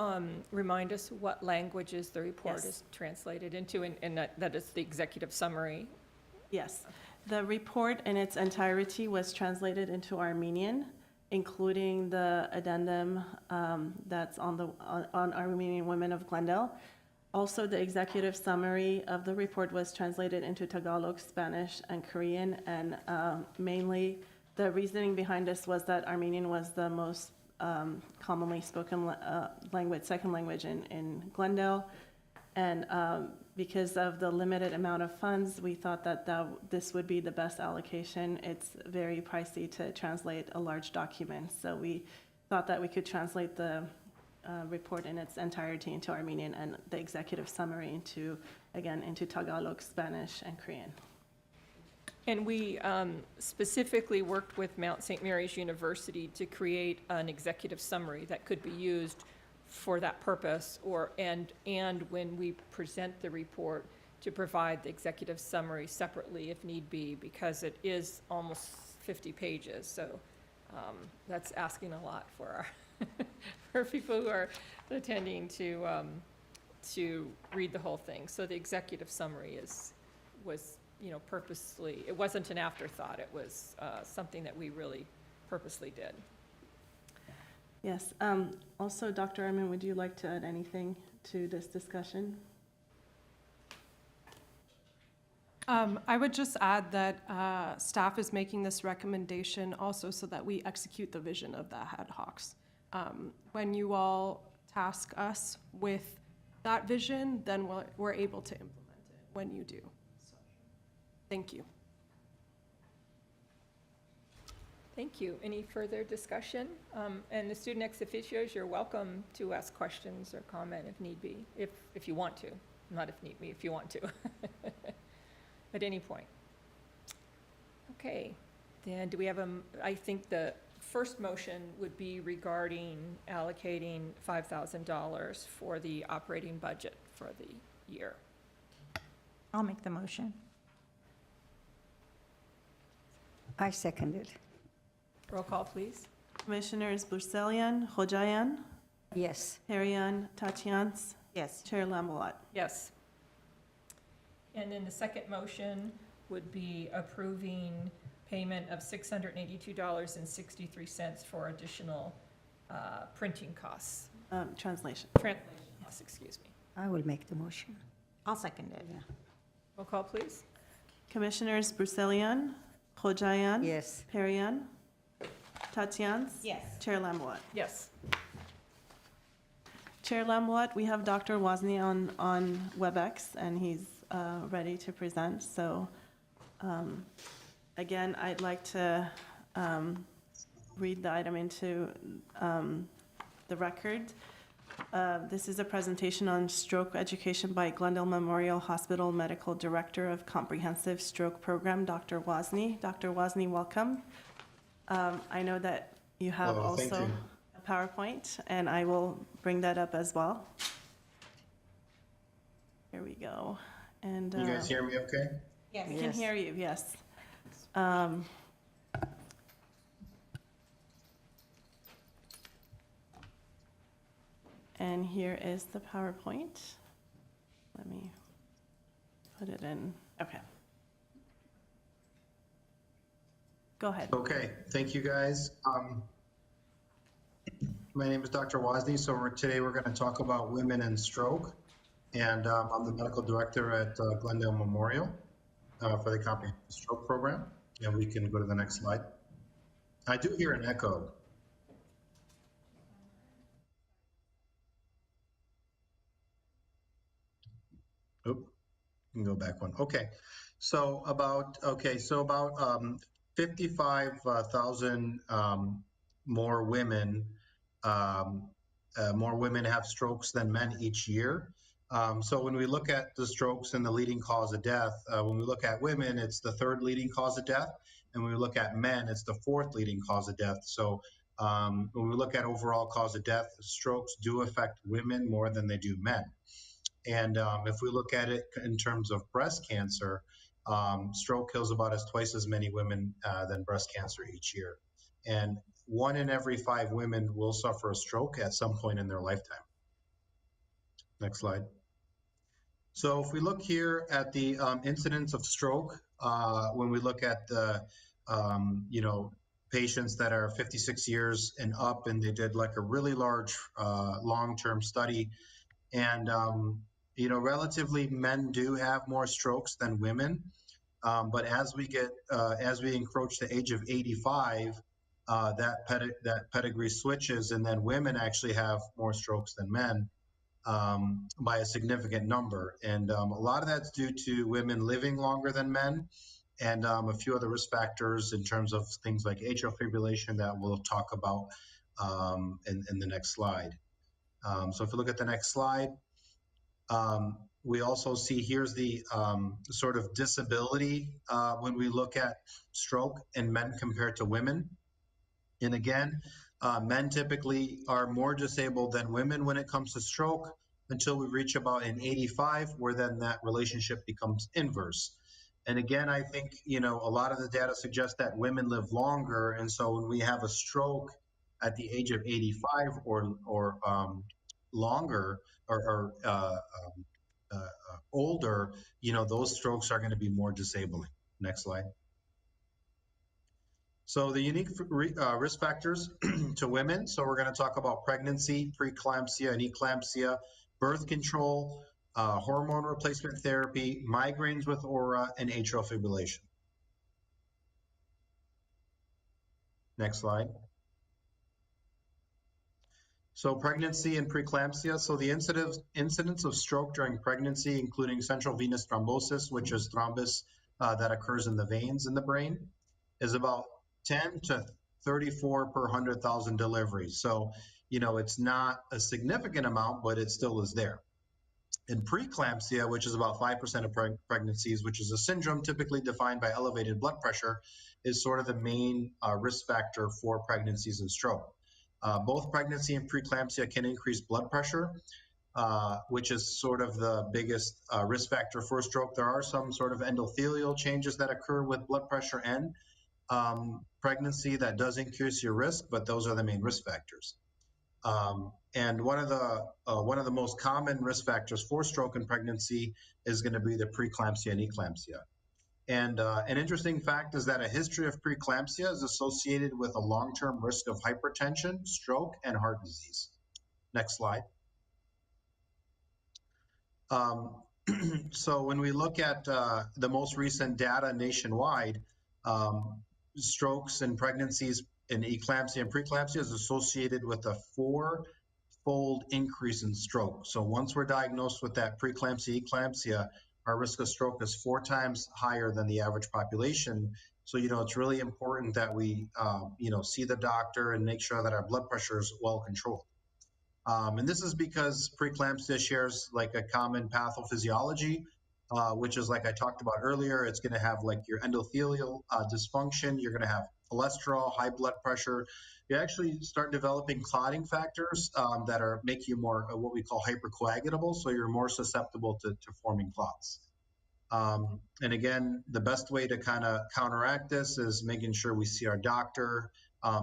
remind us what languages the report Yes. is translated into, and that is the executive summary? Yes. The report in its entirety was translated into Armenian, including the addendum that's on Armenian Women of Glendale. Also, the executive summary of the report was translated into Tagalog, Spanish, and Korean, and mainly the reasoning behind this was that Armenian was the most commonly spoken language, second language in Glendale. And because of the limited amount of funds, we thought that this would be the best allocation. It's very pricey to translate a large document, so we thought that we could translate the report in its entirety into Armenian and the executive summary into Tagalog, Spanish, and Korean. And we specifically worked with Mount St. Mary's University to create an executive summary that could be used for that purpose, and when we present the report, to provide the executive summary separately if need be, because it is almost 50 pages, so that's asking a lot for our for people who are attending to read the whole thing. So the executive summary was purposely, it wasn't an afterthought, it was something that we really purposely did. Yes. Also, Dr. Arman, would you like to add anything to this discussion? I would just add that staff is making this recommendation also so that we execute the vision of the ad hocs. When you all task us with that vision, then we're able to implement it when you do. So, thank you. Thank you. Any further discussion? And the student ex officios, you're welcome to ask questions or comment if need be, if you want to. Not if need be, if you want to. At any point. Okay, then do we have I think the first motion would be regarding allocating $5,000 for the operating budget for the year. I'll make the motion. I second it. Roll call, please. Commissioners Burselian, Hojayan, Yes. Herian, Tatians, Yes. Chair Lambolat. Yes. And then the second motion would be approving payment of $682.63 for additional printing costs. Translation. Translation costs, excuse me. I will make the motion. I'll second it. Roll call, please. Commissioners Burselian, Hojayan. Yes. Herian, Tatians. Yes. Chair Lambolat. Yes. Chair Lambolat, we have Dr. Wozni on WebEx, and he's ready to present. So again, I'd like to read the item into the record. This is a presentation on stroke education by Glendale Memorial Hospital Medical Director of Comprehensive Stroke Program, Dr. Wozni. Dr. Wozni, welcome. I know that you have Hello, thank also you. a PowerPoint, and I will bring that up as well. Here we go. And You guys hear me okay? Yes. we can Yes. hear you, yes. And here is the PowerPoint. Let me put it in. Okay. Go ahead. Okay, thank you guys. My name is Dr. Wozni, so today we're going to talk about women and stroke. And I'm the medical director at Glendale Memorial for the Comprehensive Stroke Program. And we can go to the next slide. I do hear an echo. Oop, you can go back one. Okay, so about 55,000 more women have strokes than men each year. So when we look at the strokes and the leading cause of death, when we look at women, it's the third leading cause of death. And when we look at men, it's the fourth leading cause of death. So when we look at overall cause of death, strokes do affect women more than they do men. And if we look at it in terms of breast cancer, stroke kills about twice as many women than breast cancer each year. And 1 in every 5 women will suffer a stroke at some point in their lifetime. Next slide. So if we look here at the incidence of stroke, when we look at the, patients that are 56 years and up, and they did like a really large long-term study, and relatively men do have more strokes than women, but as we encroach the age of 85, that pedigree switches, and then women actually have more strokes than men by a significant number. And a lot of that's due to women living longer than men, and a few other risk factors in terms of things like atrial fibrillation that we'll talk about in the next slide. So if you look at the next slide, we also see here's the sort of disability when we look at stroke in men compared to women. And again, men typically are more disabled than women when it comes to stroke until we reach about an 85, where then that relationship becomes inverse. And again, I think, a lot of the data suggests that women live longer. And so when we have a stroke at the age of 85 or longer or older, those strokes are going to be more disabling. Next slide. So the unique risk factors to women. So we're going to talk about pregnancy, preeclampsia, and eclampsia, birth control, hormone replacement therapy, migraines with aura, and atrial fibrillation. Next slide. So pregnancy and preeclampsia. So the incidence of stroke during pregnancy, including central venous thrombosis, which is thrombus that occurs in the veins in the brain, is about 10 to 34 per 100,000 deliveries. So, it's not a significant amount, but it still is there. And preeclampsia, which is about 5% of pregnancies, which is a syndrome typically defined by elevated blood pressure, is sort of the main risk factor for pregnancies and stroke. Both pregnancy and preeclampsia can increase blood pressure, which is sort of the biggest risk factor for stroke. There are some sort of endothelial changes that occur with blood pressure and pregnancy that does increase your risk, but those are the main risk factors. And one of the most common risk factors for stroke and pregnancy is going to be the preeclampsia and eclampsia. And an interesting fact is that a history of preeclampsia is associated with a long-term risk of hypertension, stroke, and heart disease. Next slide. So when we look at the most recent data nationwide, strokes and pregnancies in eclampsia and preeclampsia is associated with a 4-fold increase in stroke. So once we're diagnosed with that preeclampsia, eclampsia, our risk of stroke is 4 times higher than the average population. So, it's really important that we, see the doctor and make sure that our blood pressure is well controlled. And this is because preeclampsia shares like a common pathophysiology, which is like I talked about earlier. It's going to have like your endothelial dysfunction. You're going to have cholesterol, high blood pressure. You actually start developing clotting factors that make you more what we call hypercoagulable. So you're more susceptible to forming clots. And again, the best way to kind of counteract this is making sure we see our doctor.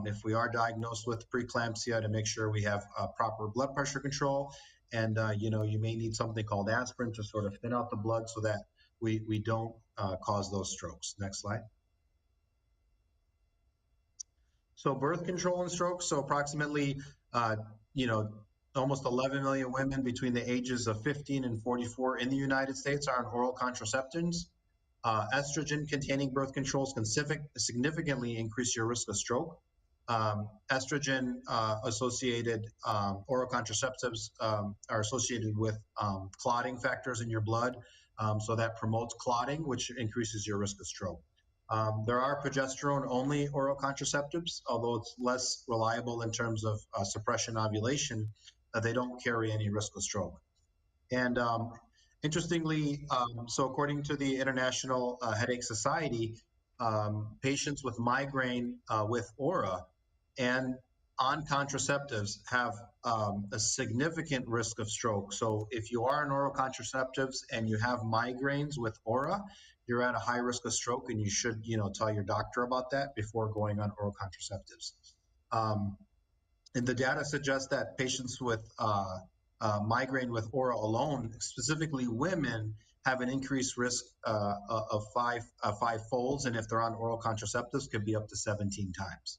If we are diagnosed with preeclampsia, to make sure we have proper blood pressure control. And, you may need something called aspirin to sort of thin out the blood so that we don't cause those strokes. Next slide. So birth control and stroke. So approximately, almost 11 million women between the ages of 15 and 44 in the United States are on oral contraceptives. Estrogen-containing birth controls can significantly increase your risk of stroke. Estrogen-associated oral contraceptives are associated with clotting factors in your blood, so that promotes clotting, which increases your risk of stroke. There are progesterone-only oral contraceptives, although it's less reliable in terms of suppression ovulation. They don't carry any risk of stroke. And interestingly, so according to the International Headache Society, patients with migraine with aura and on contraceptives have a significant risk of stroke. So if you are on oral contraceptives and you have migraines with aura, you're at a high risk of stroke, and you should, tell your doctor about that before going on oral contraceptives. And the data suggests that patients with migraine with aura alone, specifically women, have an increased risk of five folds, and if they're on oral contraceptives, could be up to 17 times.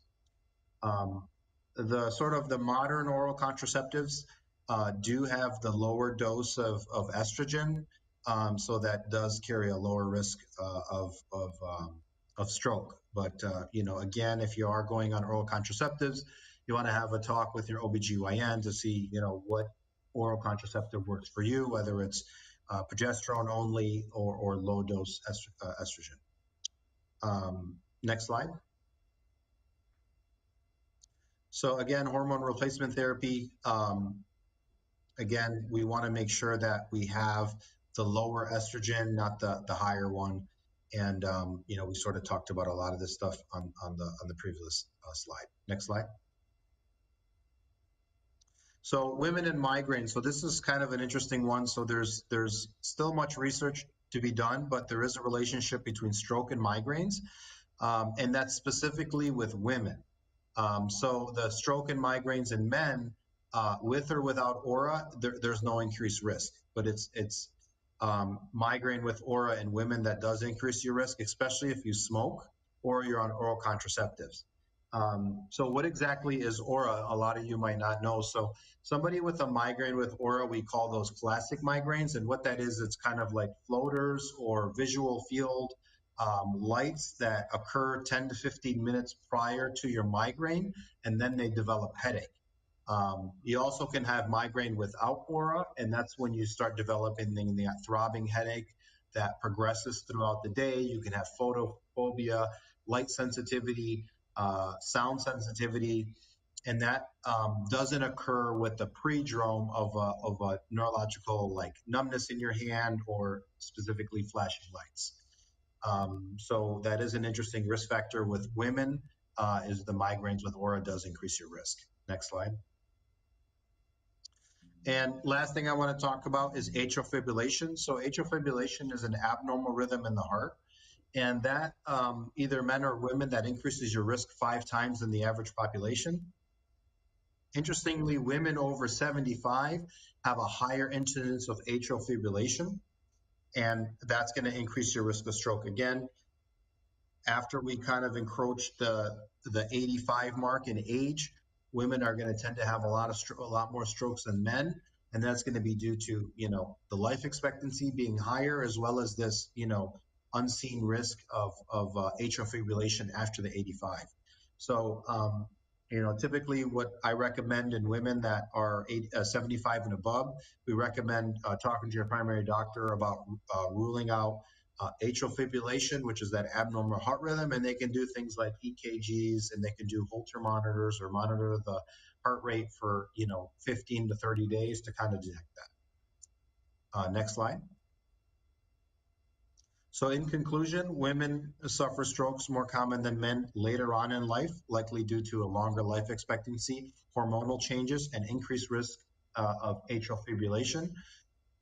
The modern oral contraceptives do have the lower dose of estrogen, so that does carry a lower risk of stroke. But again, if you are going on oral contraceptives, you want to have a talk with your OBGYN to see what oral contraceptive works for you, whether it's progesterone only or low dose estrogen. Next slide. So again, hormone replacement therapy, again, we want to make sure that we have the lower estrogen, not the higher one. And, we sort of talked about a lot of this stuff on the previous slide. Next slide. So women and migraines. So this is kind of an interesting one. So there's still much research to be done, but there is a relationship between stroke and migraines, and that's specifically with women. So the stroke and migraines in men, with or without aura, there's no increased risk, but it's migraine with aura in women that does increase your risk, especially if you smoke or you're on oral contraceptives. So what exactly is aura? A lot of you might not know. So somebody with a migraine with aura, we call those classic migraines. And what that is, it's kind of like floaters or visual field lights that occur 10 to 15 minutes prior to your migraine, and then they develop headache. You also can have migraine without aura, and that's when you start developing the throbbing headache that progresses throughout the day. You can have photophobia, light sensitivity, sound sensitivity, and that doesn't occur with the prodrome of a neurological like numbness in your hand or specifically flashing lights. So that is an interesting risk factor with women, is the migraines with aura does increase your risk. Next slide. And last thing I want to talk about is atrial fibrillation. So atrial fibrillation is an abnormal rhythm in the heart. And that, either men or women, that increases your risk 5 times in the average population. Interestingly, women over 75 have a higher incidence of atrial fibrillation, and that's going to increase your risk of stroke. Again, after we kind of encroach the 85 mark in age, women are going to tend to have a lot more strokes than men, and that's going to be due to the life expectancy being higher, as well as this unseen risk of atrial fibrillation after the 85. So, typically what I recommend in women that are 75 and above, we recommend talking to your primary doctor about ruling out atrial fibrillation, which is that abnormal heart rhythm, and they can do things like EKGs, and they can do Holter monitors or monitor the heart rate for 15 to 30 days to kind of detect that. Next slide. So in conclusion, women suffer strokes more common than men later on in life, likely due to a longer life expectancy, hormonal changes, and increased risk of atrial fibrillation.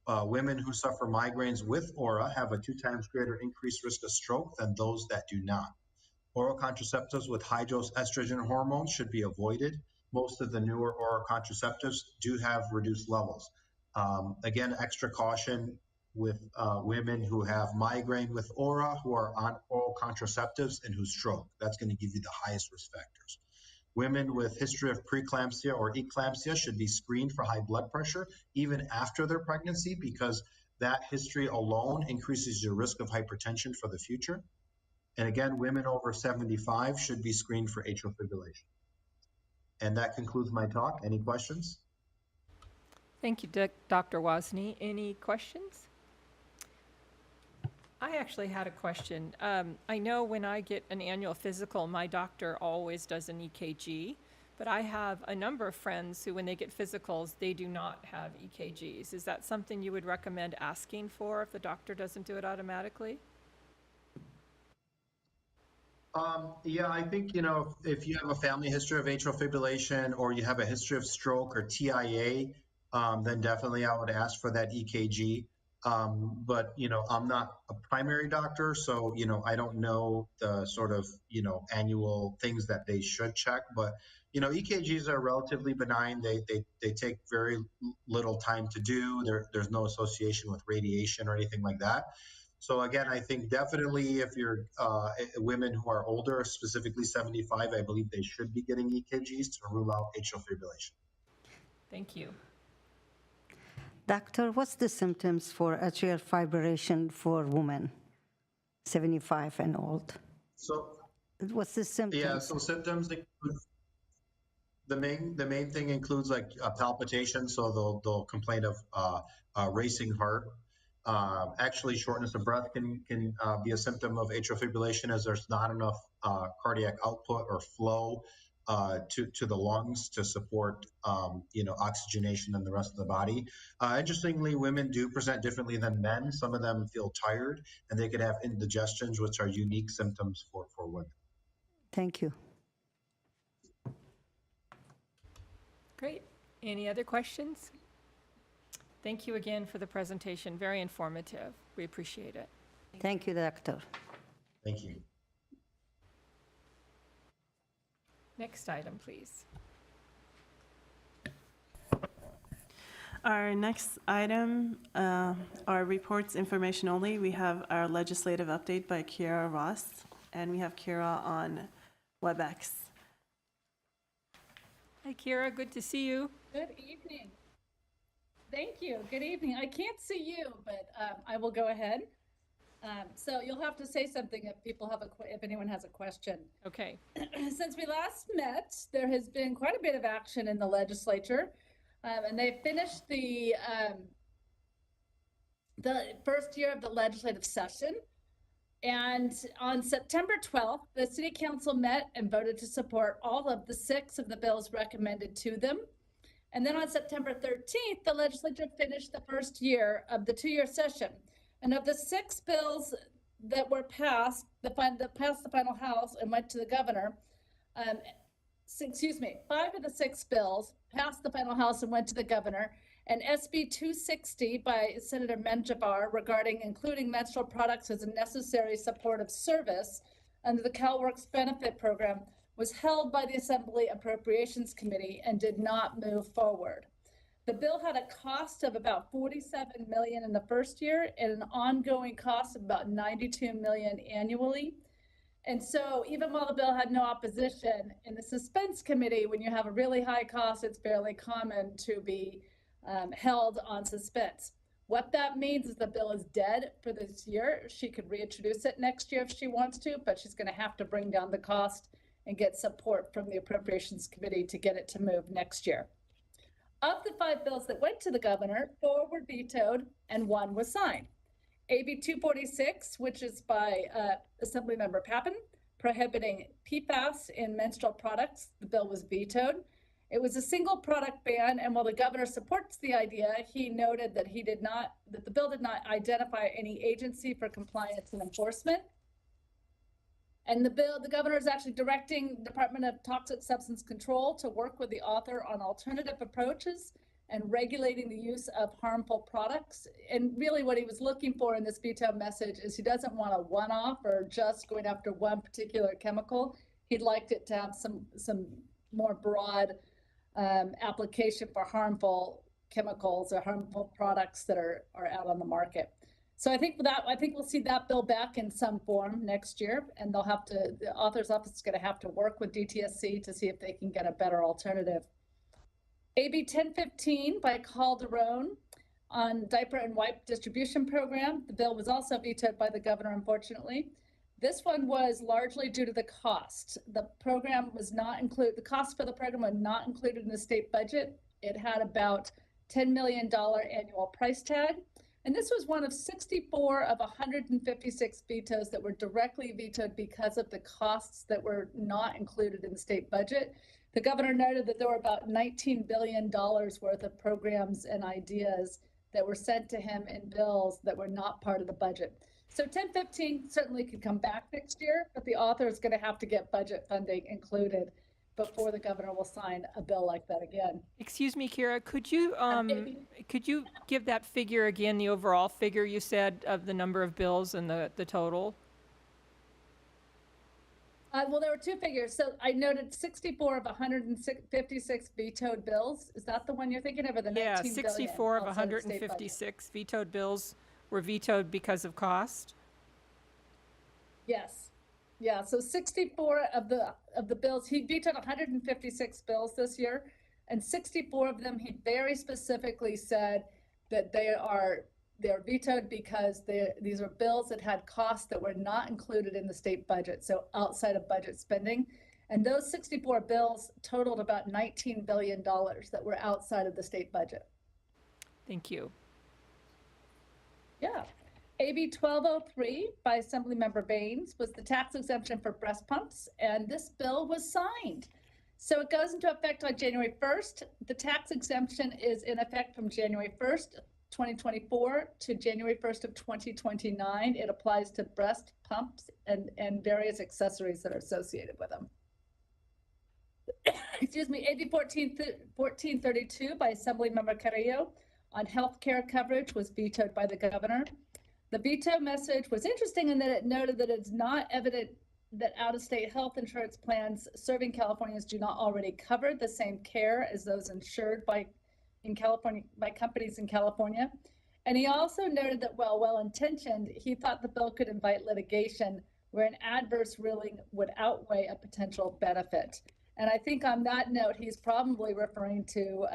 Women who suffer migraines with aura have a 2 times greater increased risk of stroke than those that do not. Oral contraceptives with high dose estrogen hormone should be avoided. Most of the newer oral contraceptives do have reduced levels. Again, extra caution with women who have migraine with aura, who are on oral contraceptives, and who stroke. That's going to give you the highest risk factors. Women with history of preeclampsia or eclampsia should be screened for high blood pressure even after their pregnancy, because that history alone increases your risk of hypertension for the future. And again, women over 75 should be screened for atrial fibrillation. And that concludes my talk. Any questions? Thank you, Dr. Wozni. Any questions? I actually had a question. I know when I get an annual physical, my doctor always does an EKG, but I have a number of friends who, when they get physicals, they do not have EKGs. Is that something you would recommend asking for if the doctor doesn't do it automatically? Yeah, I think, if you have a family history of atrial fibrillation or you have a history of stroke or TIA, then definitely I would ask for that EKG. But, I'm not a primary doctor, so, I don't know the sort of, annual things that they should check. But, EKGs are relatively benign. They take very little time to do. There's no association with radiation or anything like that. So again, I think definitely if you're women who are older, specifically 75, I believe they should be getting EKGs to rule out atrial fibrillation. Thank you. Doctor, what's the symptoms for atrial fibrillation for women 75 and old? So What's the symptoms? yeah, so symptoms include the main thing includes like palpitation. So they'll complain of racing heart. Actually, shortness of breath can be a symptom of atrial fibrillation, as there's not enough cardiac output or flow to the lungs to support oxygenation in the rest of the body. Interestingly, women do present differently than men. Some of them feel tired, and they could have indigestions, which are unique symptoms for women. Thank you. Great. Any other questions? Thank you again for the presentation. Very informative. We appreciate it. Thank you, doctor. Thank you. Next item, please. Our next item are reports information only. We have our legislative update by Kiara Ross, and we have Kiara on WebEx. Hi, Kira. Good to see you. Good evening. Thank you. Good evening. I can't see you, but I will go ahead. So you'll have to say something if people have if anyone has a question. Okay. Since we last met, there has been quite a bit of action in the legislature, and they finished the first year of the legislative session. And on September 12th, the City Council met and voted to support all of the 6 of the bills recommended to them. And then on September 13th, the legislature finished the first year of the 2-year session. And of the 6 bills that were passed, that passed the final house and went to the governor, 5 of the 6 bills passed the final house and went to the governor. And SB 260 by Senator Menjivar regarding including menstrual products as a necessary supportive service under the CalWORKs benefit program was held by the Assembly Appropriations Committee and did not move forward. The bill had a cost of about $47 million in the first year and an ongoing cost of about $92 million annually. And so even while the bill had no opposition in the suspense committee, when you have a really high cost, it's fairly common to be held on suspense. What that means is the bill is dead for this year. She could reintroduce it next year if she wants to, but she's going to have to bring down the cost and get support from the Appropriations Committee to get it to move next year. Of the 5 bills that went to the governor, 4 were vetoed and 1 was signed. AB 246, which is by Assemblymember Pappen, prohibiting PFAS in menstrual products, the bill was vetoed. It was a single product ban, and while the governor supports the idea, he noted that that the bill did not identify any agency for compliance and enforcement. And the governor is actually directing the Department of Toxic Substance Control to work with the author on alternative approaches and regulating the use of harmful products. And really what he was looking for in this veto message is he doesn't want a one-off or just going after one particular chemical. He'd like it to have some more broad application for harmful chemicals or harmful products that are out on the market. So I think we'll see that bill back in some form next year, and the author's office is going to have to work with DTSC to see if they can get a better alternative. AB 1015 by Calderon on diaper and wipe distribution program. The bill was also vetoed by the governor, unfortunately. This one was largely due to the cost. The program was not included, the cost for the program was not included in the state budget. It had about $10 million annual price tag. And this was one of 64 of 156 vetoes that were directly vetoed because of the costs that were not included in the state budget. The governor noted that there were about $19 billion worth of programs and ideas that were sent to him in bills that were not part of the budget. So 1015 certainly could come back next year, but the author is going to have to get budget funding included before the governor will sign a bill like that again. Excuse me, Kira, could you maybe- give that figure again, the overall figure you said of the number of bills and the total? Well, there were two figures. So I noted 64 of 156 vetoed bills. Is that the one you're thinking of, or the 19 Yeah, billion 64 of outside the state budget? 156 vetoed bills were vetoed because of cost. Yes. Yeah, so 64 of the bills, he vetoed 156 bills this year, and 64 of them, he very specifically said that they're vetoed because these are bills that had costs that were not included in the state budget, so outside of budget spending. And those 64 bills totaled about $19 billion that were outside of the state budget. Thank you. Yeah. AB 1203 by Assemblymember Baines was the tax exemption for breast pumps, and this bill was signed. So it goes into effect on January 1st. The tax exemption is in effect from January 1st, 2024 to January 1st of 2029. It applies to breast pumps and various accessories that are associated with them. Excuse me, AB 1432 by Assemblymember Carrillo on healthcare coverage was vetoed by the governor. The veto message was interesting in that it noted that it's not evident that out-of-state health insurance plans serving Californians do not already cover the same care as those insured by companies in California. And he also noted that while well-intentioned, he thought the bill could invite litigation where an adverse ruling would outweigh a potential benefit. And I think on that note, he's probably referring to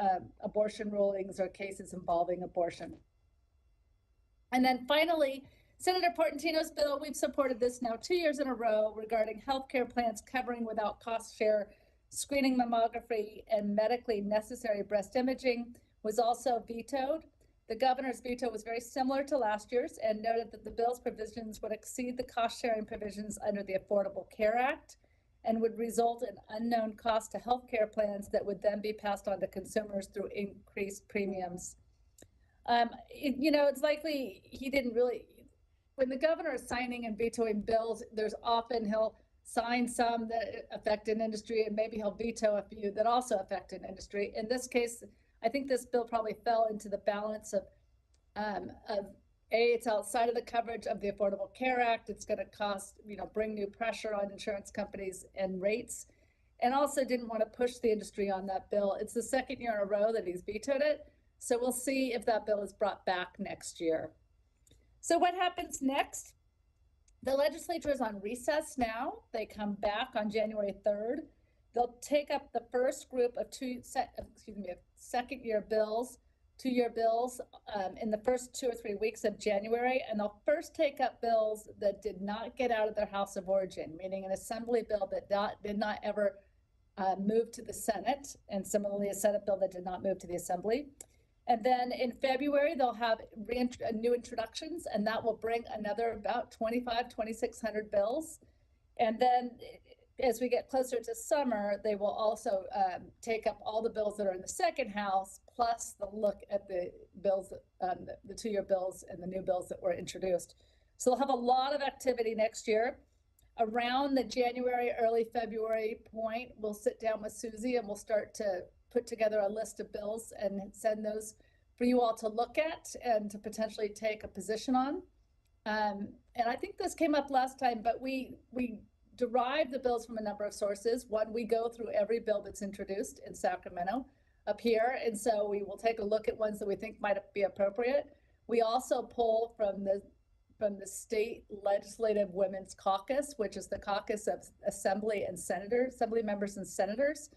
abortion rulings or cases involving abortion. And then finally, Senator Portantino's bill, we've supported this now 2 years in a row regarding healthcare plans covering without cost share screening mammography and medically necessary breast imaging, was also vetoed. The governor's veto was very similar to last year's and noted that the bill's provisions would exceed the cost sharing provisions under the Affordable Care Act and would result in unknown cost to healthcare plans that would then be passed on to consumers through increased premiums. It's likely he didn't really, when the governor is signing and vetoing bills, there's often he'll sign some that affect an industry and maybe he'll veto a few that also affect an industry. In this case, I think this bill probably fell into the balance of it's outside of the coverage of the Affordable Care Act. It's going to cost, bring new pressure on insurance companies and rates, and also didn't want to push the industry on that bill. It's the second year in a row that he's vetoed it. So we'll see if that bill is brought back next year. So what happens next? The legislature is on recess now. They come back on January 3rd. They'll take up the first group of second-year bills, two-year bills in the first 2 or 3 weeks of January, and they'll first take up bills that did not get out of their house of origin, meaning an assembly bill that did not ever move to the Senate, and similarly a Senate bill that did not move to the Assembly. And then in February, they'll have new introductions, and that will bring another about 2,600 bills. And then as we get closer to summer, they will also take up all the bills that are in the second house, plus the look at the bills, the two-year bills and the new bills that were introduced. So they'll have a lot of activity next year. Around the January, early February point, we'll sit down with Susie and we'll start to put together a list of bills and send those for you all to look at and to potentially take a position on. And I think this came up last time, but we derive the bills from a number of sources. One, we go through every bill that's introduced in Sacramento up here, and so we will take a look at ones that we think might be appropriate. We also pull from the State Legislative Women's Caucus, which is the caucus of assembly members and senators.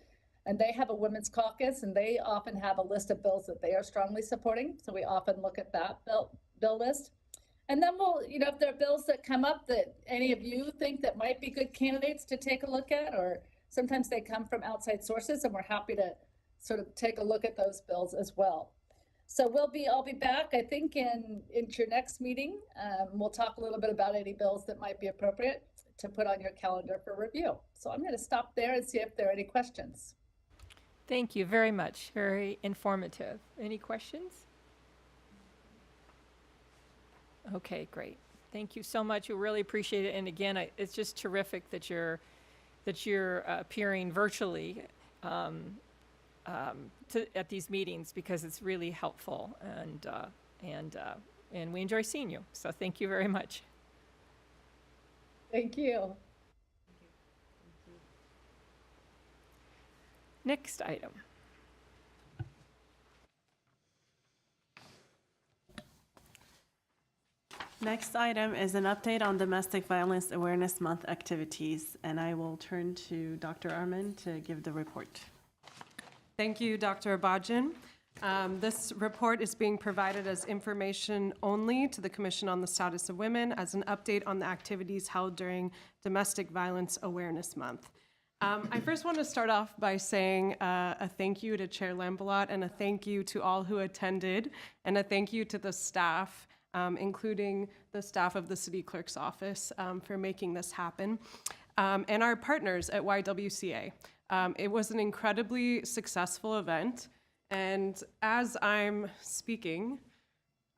And they have a women's caucus, and they often have a list of bills that they are strongly supporting. So we often look at that bill list. And then we'll, if there are bills that come up that any of you think that might be good candidates to take a look at, or sometimes they come from outside sources, and we're happy to sort of take a look at those bills as well. So I'll be back, I think, in your next meeting. We'll talk a little bit about any bills that might be appropriate to put on your calendar for review. So I'm going to stop there and see if there are any questions. Thank you very much. Very informative. Any questions? Okay, great. Thank you so much. We really appreciate it. And again, it's just terrific that you're appearing virtually at these meetings, because it's really helpful, and we enjoy seeing you. So thank you very much. Thank you. Next item. Next item is an update on Domestic Violence Awareness Month activities, and I will turn to Dr. Arman to give the report. Thank you, Dr. Abajian. This report is being provided as information only to the Commission on the Status of Women as an update on the activities held during Domestic Violence Awareness Month. I first want to start off by saying a thank you to Chair Lambalot, and a thank you to all who attended, and a thank you to the staff, including the staff of the City Clerk's office, for making this happen, and our partners at YWCA. It was an incredibly successful event, and as I'm speaking,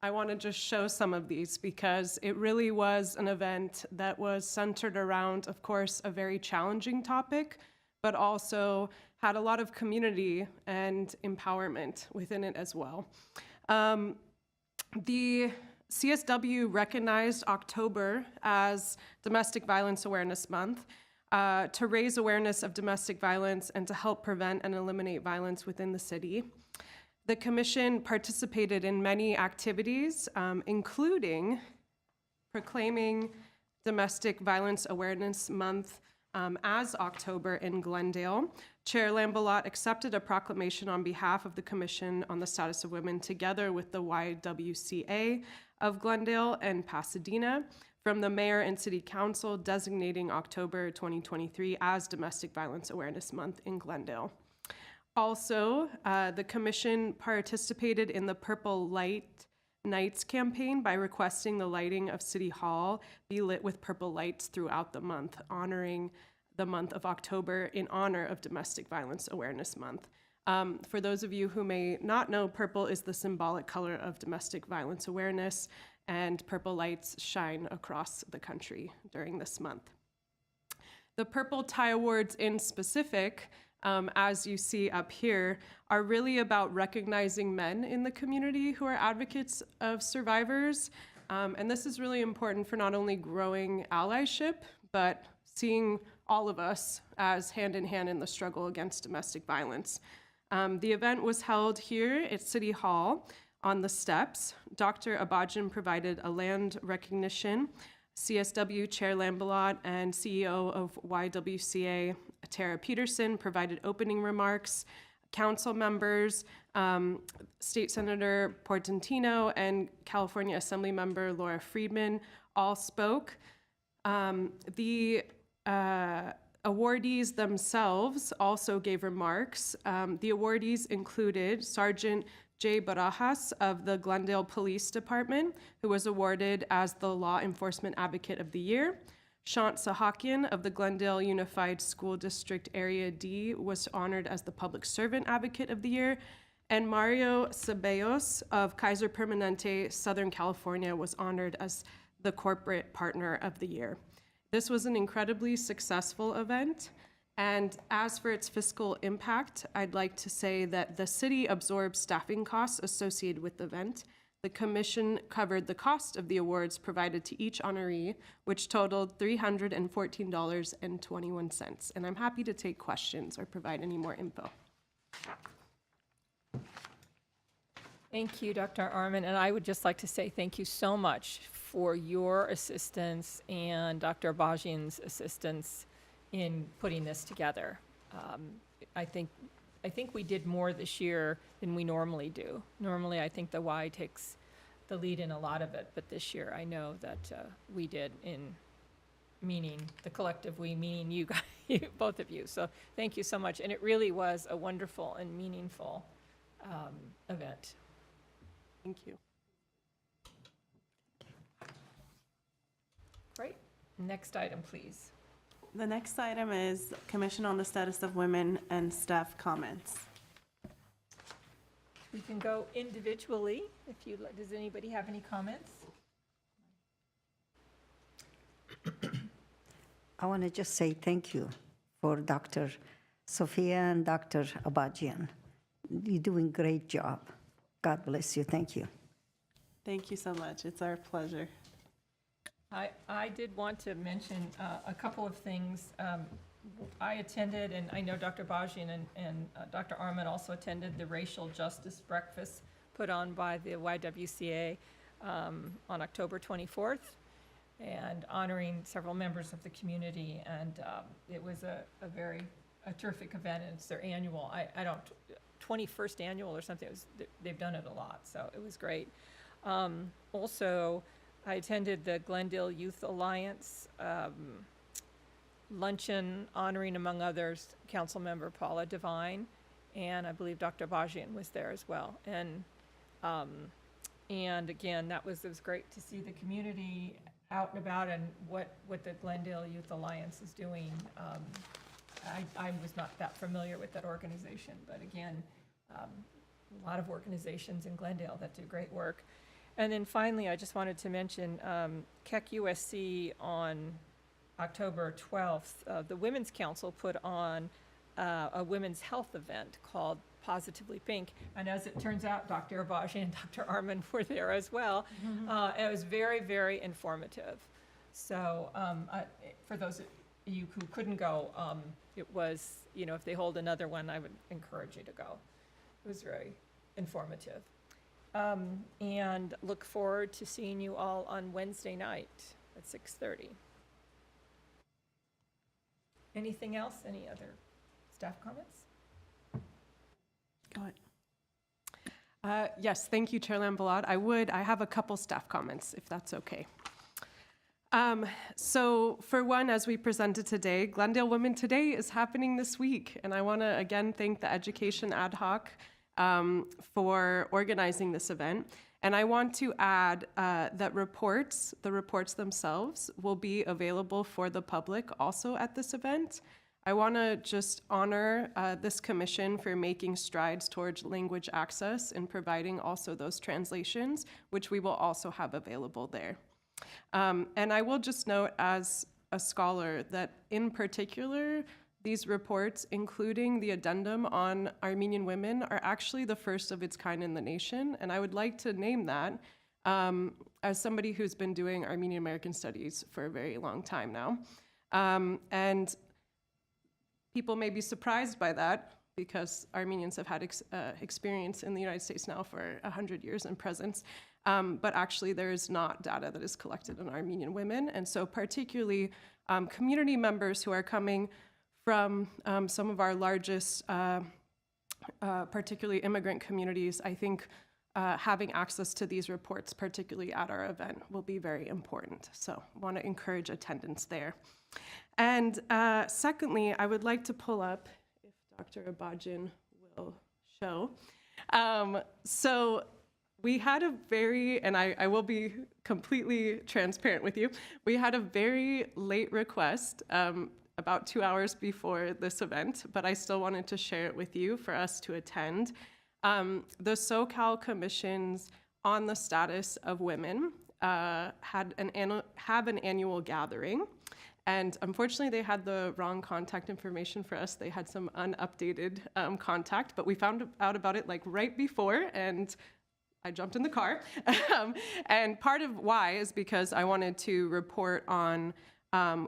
I want to just show some of these, because it really was an event that was centered around, of course, a very challenging topic, but also had a lot of community and empowerment within it as well. The CSW recognized October as Domestic Violence Awareness Month to raise awareness of domestic violence and to help prevent and eliminate violence within the city. The Commission participated in many activities, including proclaiming Domestic Violence Awareness Month as October in Glendale. Chair Lambalot accepted a proclamation on behalf of the Commission on the Status of Women, together with the YWCA of Glendale and Pasadena, from the Mayor and City Council, designating October 2023 as Domestic Violence Awareness Month in Glendale. Also, the Commission participated in the Purple Light Nights campaign by requesting the lighting of City Hall be lit with purple lights throughout the month, honoring the month of October in honor of Domestic Violence Awareness Month. For those of you who may not know, purple is the symbolic color of domestic violence awareness, and purple lights shine across the country during this month. The Purple Tie Awards in specific, as you see up here, are really about recognizing men in the community who are advocates of survivors. And this is really important for not only growing allyship, but seeing all of us as hand in hand in the struggle against domestic violence. The event was held here at City Hall on the steps. Dr. Abajian provided a land recognition. CSW Chair Lambalot and CEO of YWCA, Tara Peterson, provided opening remarks. Council members, State Senator Portantino and California Assembly Member Laura Friedman all spoke. The awardees themselves also gave remarks. The awardees included Sergeant Jay Barajas of the Glendale Police Department, who was awarded as the Law Enforcement Advocate of the Year. Shant Sahakian of the Glendale Unified School District Area D was honored as the Public Servant Advocate of the Year. And Mario Ceballos of Kaiser Permanente, Southern California, was honored as the Corporate Partner of the Year. This was an incredibly successful event. And as for its fiscal impact, I'd like to say that the city absorbed staffing costs associated with the event. The Commission covered the cost of the awards provided to each honoree, which totaled $314.21. And I'm happy to take questions or provide any more info. Thank you, Dr. Arman, and I would just like to say thank you so much for your assistance and Dr. Abajian's assistance in putting this together. I think we did more this year than we normally do. Normally, I think the Y takes the lead in a lot of it, but this year I know that we did, in meaning the collective we, meaning you guys, both of you. So thank you so much, and it really was a wonderful and meaningful event. Thank you. Great. Next item, please. The next item is Commission on the Status of Women and Staff comments. We can go individually if you, does anybody have any comments? I want to just say thank you for Dr. Sophia and Dr. Abajian. You're doing a great job. God bless you. Thank you. Thank you so much. It's our pleasure. I did want to mention a couple of things. I attended, and I know Dr. Bajian and Dr. Arman also attended the Racial Justice Breakfast put on by the YWCA on October 24th, and honoring several members of the community. And it was a terrific event, and it's their annual, 21st annual or something. They've done it a lot, so it was great. Also, I attended the Glendale Youth Alliance luncheon honoring, among others, Councilmember Paula Devine, and I believe Dr. Bajian was there as well. And again, it was great to see the community out and about and what the Glendale Youth Alliance is doing. I was not that familiar with that organization, but again, a lot of organizations in Glendale that do great work. And then finally, I just wanted to mention Keck USC on October 12th, the Women's Council put on a women's health event called Positively Pink. And as it turns out, Dr. Abajian and Dr. Arman were there as well. And it was very, very informative. So for those of you who couldn't go, it was, if they hold another one, I would encourage you to go. It was very informative. And look forward to seeing you all on Wednesday night at 6:30. Anything else? Any other staff comments? Go ahead. Yes, thank you, Chair Lambalad. I have a couple staff comments, if that's okay. So for one, as we presented today, Glendale Women Today is happening this week. And I want to again thank the Education Ad Hoc for organizing this event. And I want to add that the reports themselves will be available for the public also at this event. I want to just honor this commission for making strides towards language access and providing also those translations, which we will also have available there. And I will just note as a scholar that in particular, these reports, including the addendum on Armenian women, are actually the first of its kind in the nation. And I would like to name that as somebody who's been doing Armenian American studies for a very long time now. And people may be surprised by that because Armenians have had experience in the United States now for 100 years in presence. But actually there is not data that is collected on Armenian women. And so particularly community members who are coming from some of our largest, particularly immigrant communities, I think having access to these reports, particularly at our event, will be very important. So I want to encourage attendance there. And secondly, I would like to pull up, if Dr. Abajian will show. So we had a very, and I will be completely transparent with you, we had a very late request about 2 hours before this event, but I still wanted to share it with you for us to attend. The SoCal Commissions on the Status of Women have an annual gathering. And unfortunately, they had the wrong contact information for us. They had some unupdated contact, but we found out about it like right before, and I jumped in the car. And part of why is because I wanted to report on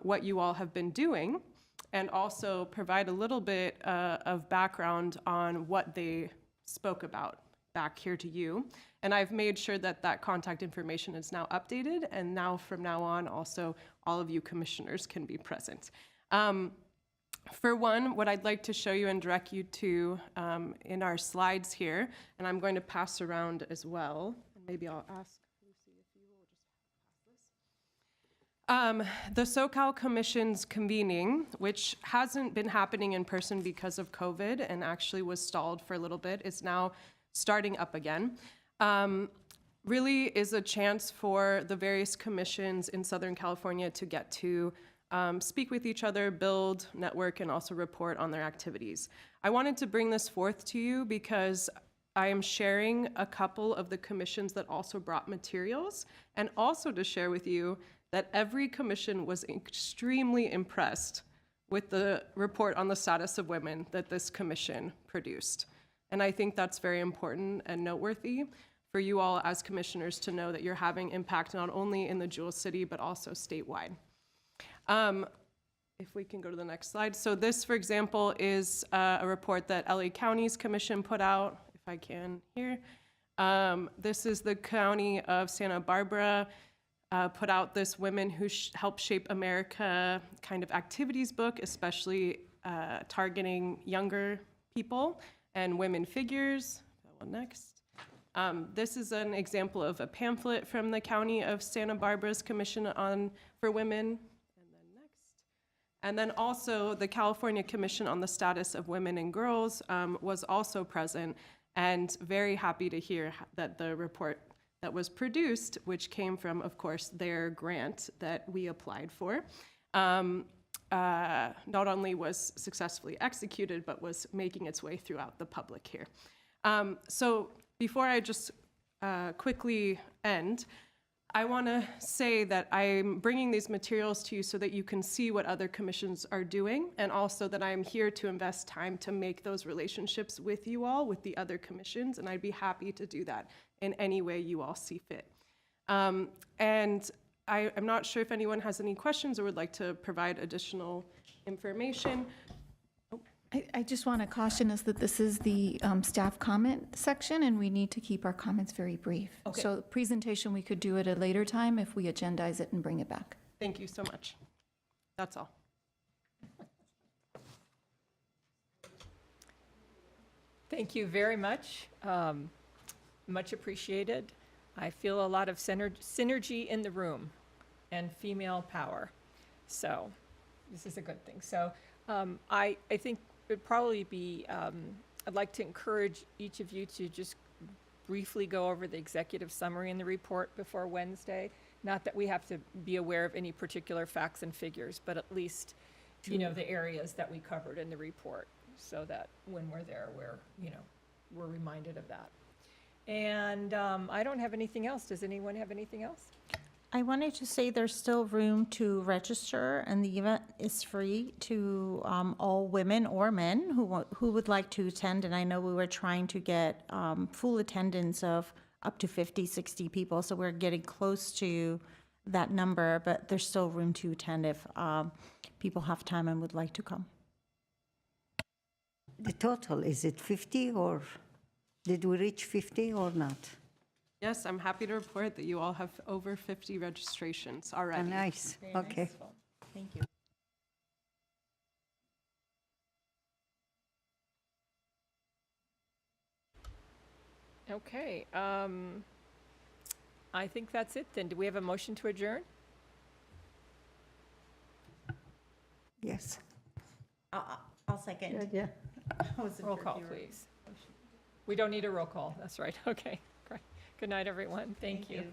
what you all have been doing and also provide a little bit of background on what they spoke about back here to you. And I've made sure that that contact information is now updated, and now from now on also all of you commissioners can be present. For one, what I'd like to show you and direct you to in our slides here, and I'm going to pass around as well, and maybe I'll ask Lucy if you will just pass this. The SoCal Commission's convening, which hasn't been happening in person because of COVID and actually was stalled for a little bit, is now starting up again. Really is a chance for the various commissions in Southern California to get to speak with each other, build, network, and also report on their activities. I wanted to bring this forth to you because I am sharing a couple of the commissions that also brought materials, and also to share with you that every commission was extremely impressed with the report on the status of women that this commission produced. And I think that's very important and noteworthy for you all as commissioners to know that you're having impact not only in the Jewel City, but also statewide. If we can go to the next slide. So this, for example, is a report that LA County's commission put out, if I can here. This is the County of Santa Barbara put out this Women Who Help Shape America kind of activities book, especially targeting younger people and women figures. That one next. This is an example of a pamphlet from the County of Santa Barbara's Commission for Women. And then also the California Commission on the Status of Women and Girls was also present, and very happy to hear that the report that was produced, which came from, of course, their grant that we applied for, not only was successfully executed, but was making its way throughout the public here. So before I just quickly end, I want to say that I'm bringing these materials to you so that you can see what other commissions are doing, and also that I'm here to invest time to make those relationships with you all, with the other commissions, and I'd be happy to do that in any way you all see fit. And I'm not sure if anyone has any questions or would like to provide additional information. I just want to caution us that this is the staff comment section, and we need to keep our comments very brief. Okay. So the presentation, we could do at a later time if we agendize it and bring it back. Thank you so much. That's all. Thank you very much. Much appreciated. I feel a lot of synergy in the room and female power. So this is a good thing. So I think it would probably be, I'd like to encourage each of you to just briefly go over the executive summary in the report before Wednesday. Not that we have to be aware of any particular facts and figures, but at least, you know, the areas that we covered in the report, so that when we're there, we're reminded of that. And I don't have anything else. Does anyone have anything else? I wanted to say there's still room to register, and the event is free to all women or men who would like to attend. And I know we were trying to get full attendance of up to 50, 60 people, so we're getting close to that number, but there's still room to attend if people have time and would like to come. The total, is it 50, or did we reach 50 or not? Yes, I'm happy to report that you all have over 50 registrations already. Nice, Very okay. nice. Thank you. Okay. I think that's it then. Do we have a motion to adjourn? Yes. I'll second. Yeah. Roll call, please. We don't need a roll call. That's right. Okay, great. Good night, everyone. Thank you.